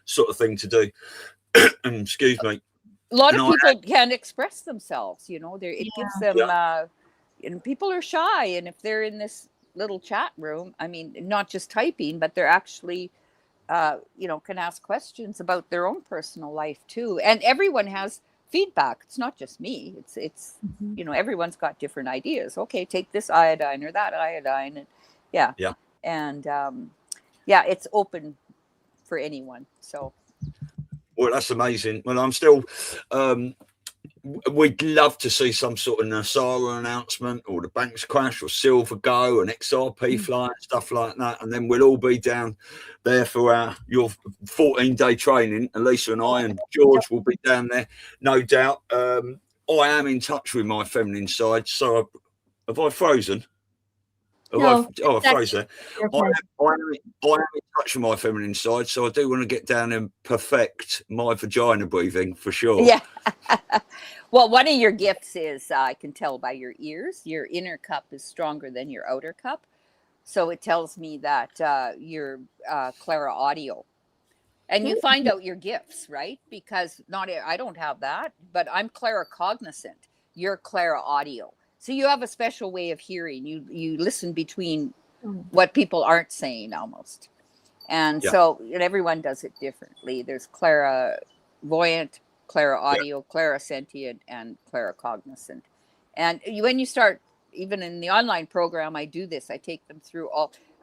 sort of thing to do. Excuse me. A lot of people can express themselves, it gives them, and people are shy. And if they're in this little chat room, I mean, not just typing, but they're actually, can ask questions about their own personal life too. And everyone has feedback. It's not just me. It's everyone's got different ideas. Okay, take this iodine or that iodine. And yeah. And it's open for anyone. So. Well, that's amazing. Well, I'm still, we'd love to see some sort of NASARA announcement, or the banks crash, or Silver Go, and XRP flight, stuff like that. And then we'll all be down there for your 14-day training. Elisa and I and George will be down there, no doubt. I am in touch with my feminine side. So have I frozen? No, I phrase that. okay. I am in touch with my feminine side, so I do want to get down and perfect my vagina breathing for sure. Yeah. Well, one of your gifts is, I can tell by your ears, your inner cup is stronger than your outer cup. So it tells me that you're clairaudio. And you find out your gifts, right? Because I don't have that, but I'm claircognizant. You're clairaudio. So you have a special way of hearing. You listen between what people aren't saying almost. And so everyone does it differently. There's clairvoyant, clairaudio, clairsentient, and claircognizant. And when you start, even in the online program, I do this. I take them through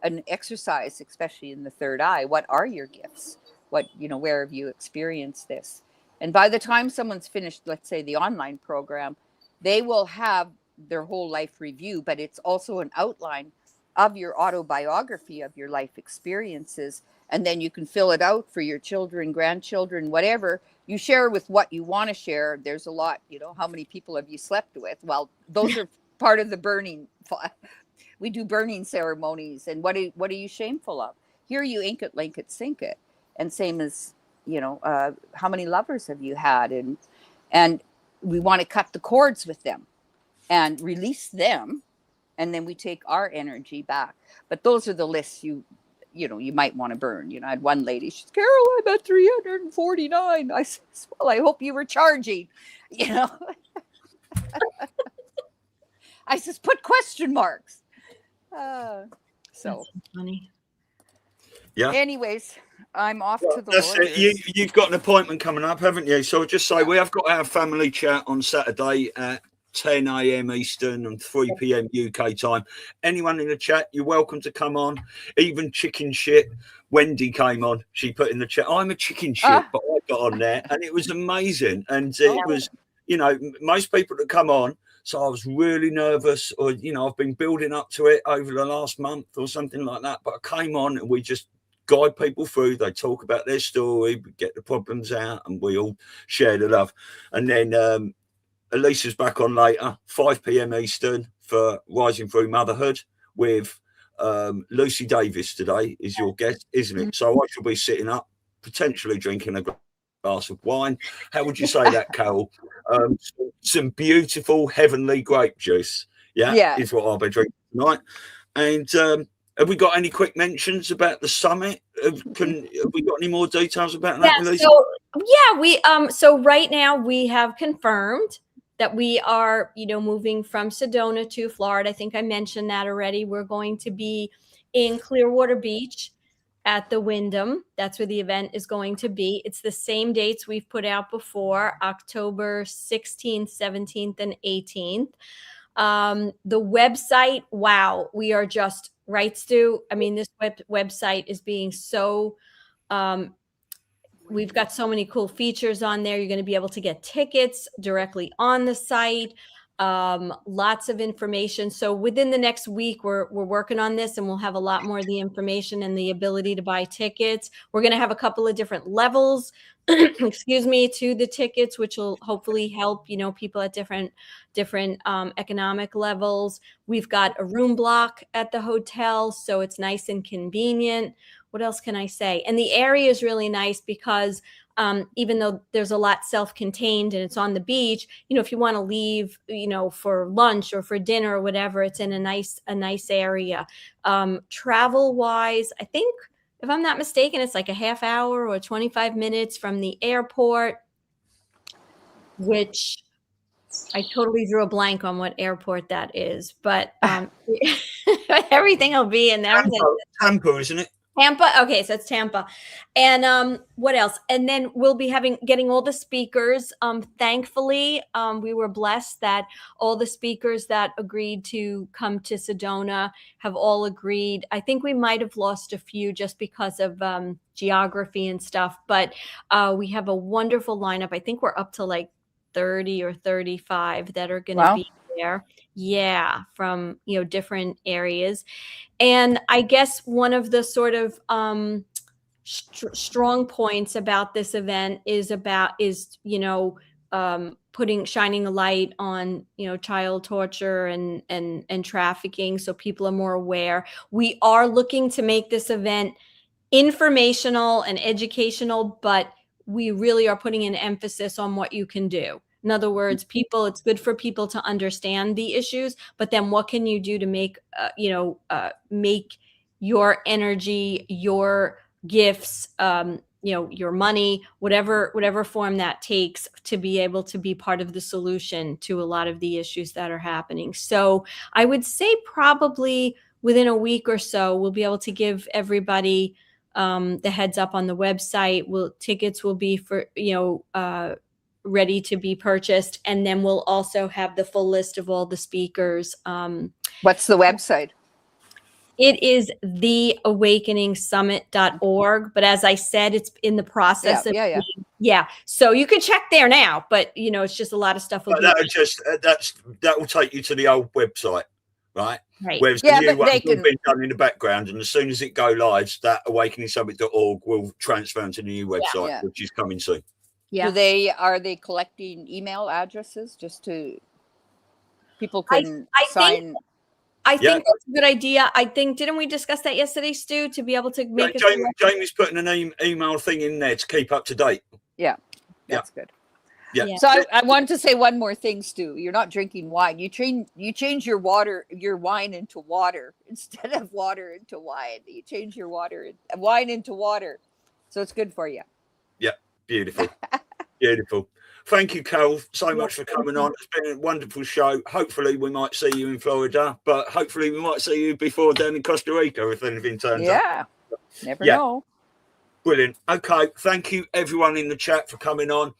an exercise, especially in the third eye. What are your gifts? Where have you experienced this? And by the time someone's finished, let's say the online program, they will have their whole life review, but it's also an outline of your autobiography of your life experiences. And then you can fill it out for your children, grandchildren, whatever. You share with what you want to share. There's a lot, how many people have you slept with? Well, those are part of the burning. We do burning ceremonies. And what are you shameful of? Here you ink it, link it, sink it. And same as, how many lovers have you had? And we want to cut the cords with them and release them. And then we take our energy back. But those are the lists you might want to burn. I had one lady, she's, Carol, I'm at 349. I said, well, I hope you were charging, I says, put question marks. So that's funny. Yeah. Anyways, I'm off to the That's it. You've got an appointment coming up, haven't you? So I'll just say we have got our family chat on Saturday at 10 a.m. Eastern and 3 p.m. UK time. Anyone in the chat, you're welcome to come on. Even chicken shit. Wendy came on. She put in the chat, I'm a chicken shit, but I got on there and it was amazing. And it was, most people that come on. So I was really nervous, or, I've been building up to it over the last month or something like that. But I came on and we just guide people through. They talk about their story, we get the problems out, and we all share the love. And then Elisa's back on later, 5 p.m. Eastern, for Rising Through Motherhood with Lucy Davis today is your guest, isn't it? So I shall be sitting up, potentially drinking a glass of wine. How would you say that, Carol? Some beautiful heavenly grape juice. Yeah, is what I'll be drinking tonight. And have we got any quick mentions about the summit? Have we got any more details about that, Elisa? So right now we have confirmed that we are, moving from Sedona to Florida. I think I mentioned that already. We're going to be in Clearwater Beach at the Wyndham. That's where the event is going to be. It's the same dates we've put out before, October 16th, 17th, and 18th. The website, wow, we are just right, Stu. I mean, this website is being so, we've got so many cool features on there. You're going to be able to get tickets directly on the site. Lots of information. So within the next week, we're working on this, and we'll have a lot more of the information and the ability to buy tickets. We're going to have a couple of different levels, excuse me, to the tickets, which will hopefully help, people at different economic levels. We've got a room block at the hotel, so it's nice and convenient. What else can I say? And the area is really nice because even though there's a lot self-contained and it's on the beach, if you want to leave, for lunch or for dinner or whatever, it's in a nice area. Travel wise, I think, if I'm not mistaken, it's like a half hour or 25 minutes from the airport, which I totally drew a blank on what airport that is, but everything will be in there. Tampa, isn't it? Tampa. Okay, so it's Tampa. And what else? And then we'll be getting all the speakers. Thankfully, we were blessed that all the speakers that agreed to come to Sedona have all agreed. I think we might have lost a few just because of geography and stuff, but we have a wonderful lineup. I think we're up to like 30 or 35 that are going to be there. Yeah, from different areas. And I guess one of the sort of strong points about this event is shining a light on, child torture and trafficking, so people are more aware. We are looking to make this event informational and educational, but we really are putting an emphasis on what you can do. In other words, it's good for people to understand the issues, but then what can you do to make your energy, your gifts, your money, whatever form that takes, to be able to be part of the solution to a lot of the issues that are happening. So I would say probably within a week or so, we'll be able to give everybody the heads up on the website. Tickets will be for, ready to be purchased. And then we'll also have the full list of all the speakers. What's the website? It is theawakeningsummit.org. But as I said, it's in the process of yeah. So you can check there now, but it's just a lot of stuff. That will take you to the old website, right? Right. Whereas the new one's all been done in the background, and as soon as it go live, that awakeningsummit.org will transfer into the new website, which is coming soon. Yeah. Are they collecting email addresses just to people can sign? I think that's a good idea. I think, didn't we discuss that yesterday, Stu, to be able to make Jamie's putting an email thing in there to keep up to date. Yeah, that's good. Yeah. So I wanted to say one more thing, Stu. You're not drinking wine. You change your wine into water instead of water into wine. You change your wine into water. So it's good for you. Yeah, beautiful. Beautiful. Thank you, Carol, so much for coming on. It's been a wonderful show. Hopefully we might see you in Florida, but hopefully we might see you before down in Costa Rica if anything turns up. Yeah, never know. Brilliant. Okay, thank you everyone in the chat for coming on.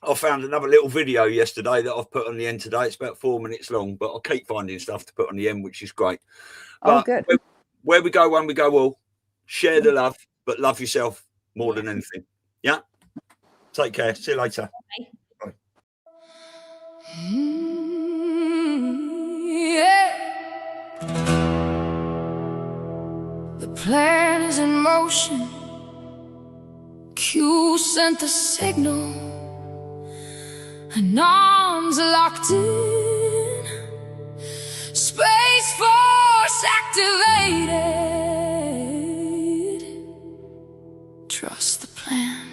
I found another little video yesterday that I've put on the end today. It's about 4 minutes long, but I'll keep finding stuff to put on the end, which is great. But good. Where we go, one we go all. Share the love, but love yourself more than anything. Yeah? Take care. See you later. Bye. The plan is in motion. Q sent the signal, and arms locked in. Space Force activated. Trust the plan.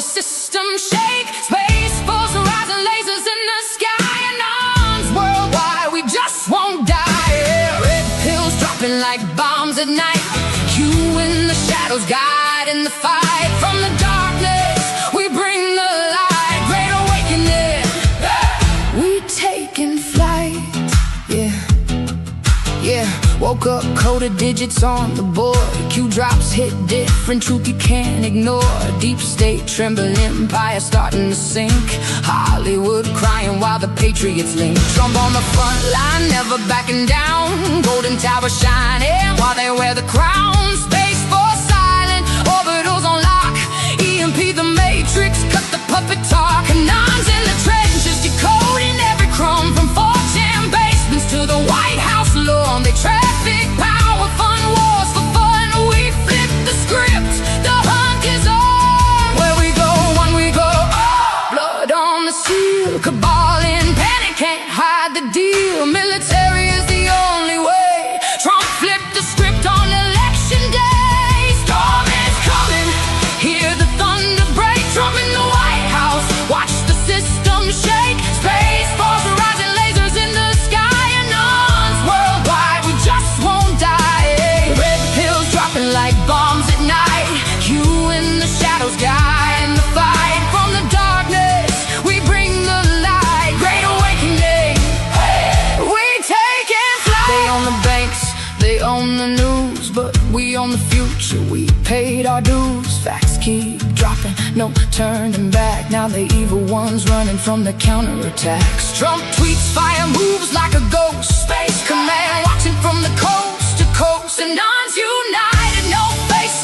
System shake, space force horizon, lasers in the sky, and arms worldwide, we just won't die. Red pills dropping like bombs at night. You in the shadows, guide in the fight. From the darkness, we bring the light. Great awakening, we taking flight. Yeah, woke up, coded digits on the board. Q drops hit different, truth you can't ignore. Deep state trembling, empire starting to sink. Hollywood crying while the Patriots link. Trump on the front line, never backing down. Golden tower shining while they wear the crown. Space Force silent, orbitals on lock. EMP the Matrix, cut the puppet talk. Canons in the trenches, decoding every crumb. From 4chan basements to the White House lawn. They traffic power, fun wars for fun. We flip the script, the hunt is on. Where we go, when we go, blood on the seal. Cabal in panic, can't hide the deal. Military is the only way. Trump flipped the script on election day. Storm is coming, hear the thunder break. Trump in the White House, watch the system shake. Space Force horizon, lasers in the sky, and arms worldwide, we just won't die. Red pills dropping like bombs at night. You in the shadows, guide in the fight. From the darkness, we bring the light. Great awakening, we taking flight. They own the banks, they own the news, but we own the future. We paid our dues. Facts keep dropping, no turning back. Now the evil ones running from the counterattacks. Trump tweets, fire moves like a ghost. Space command watching from the coast to coast. And arms united, no face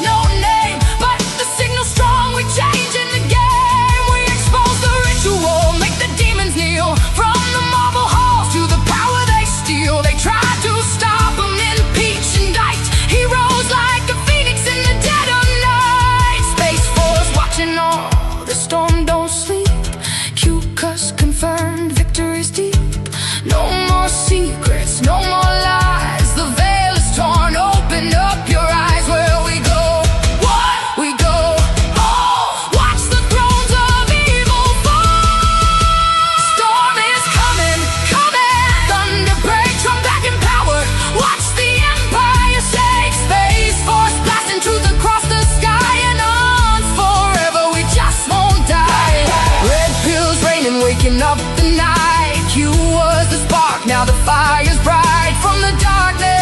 the fire's bright from the darkness.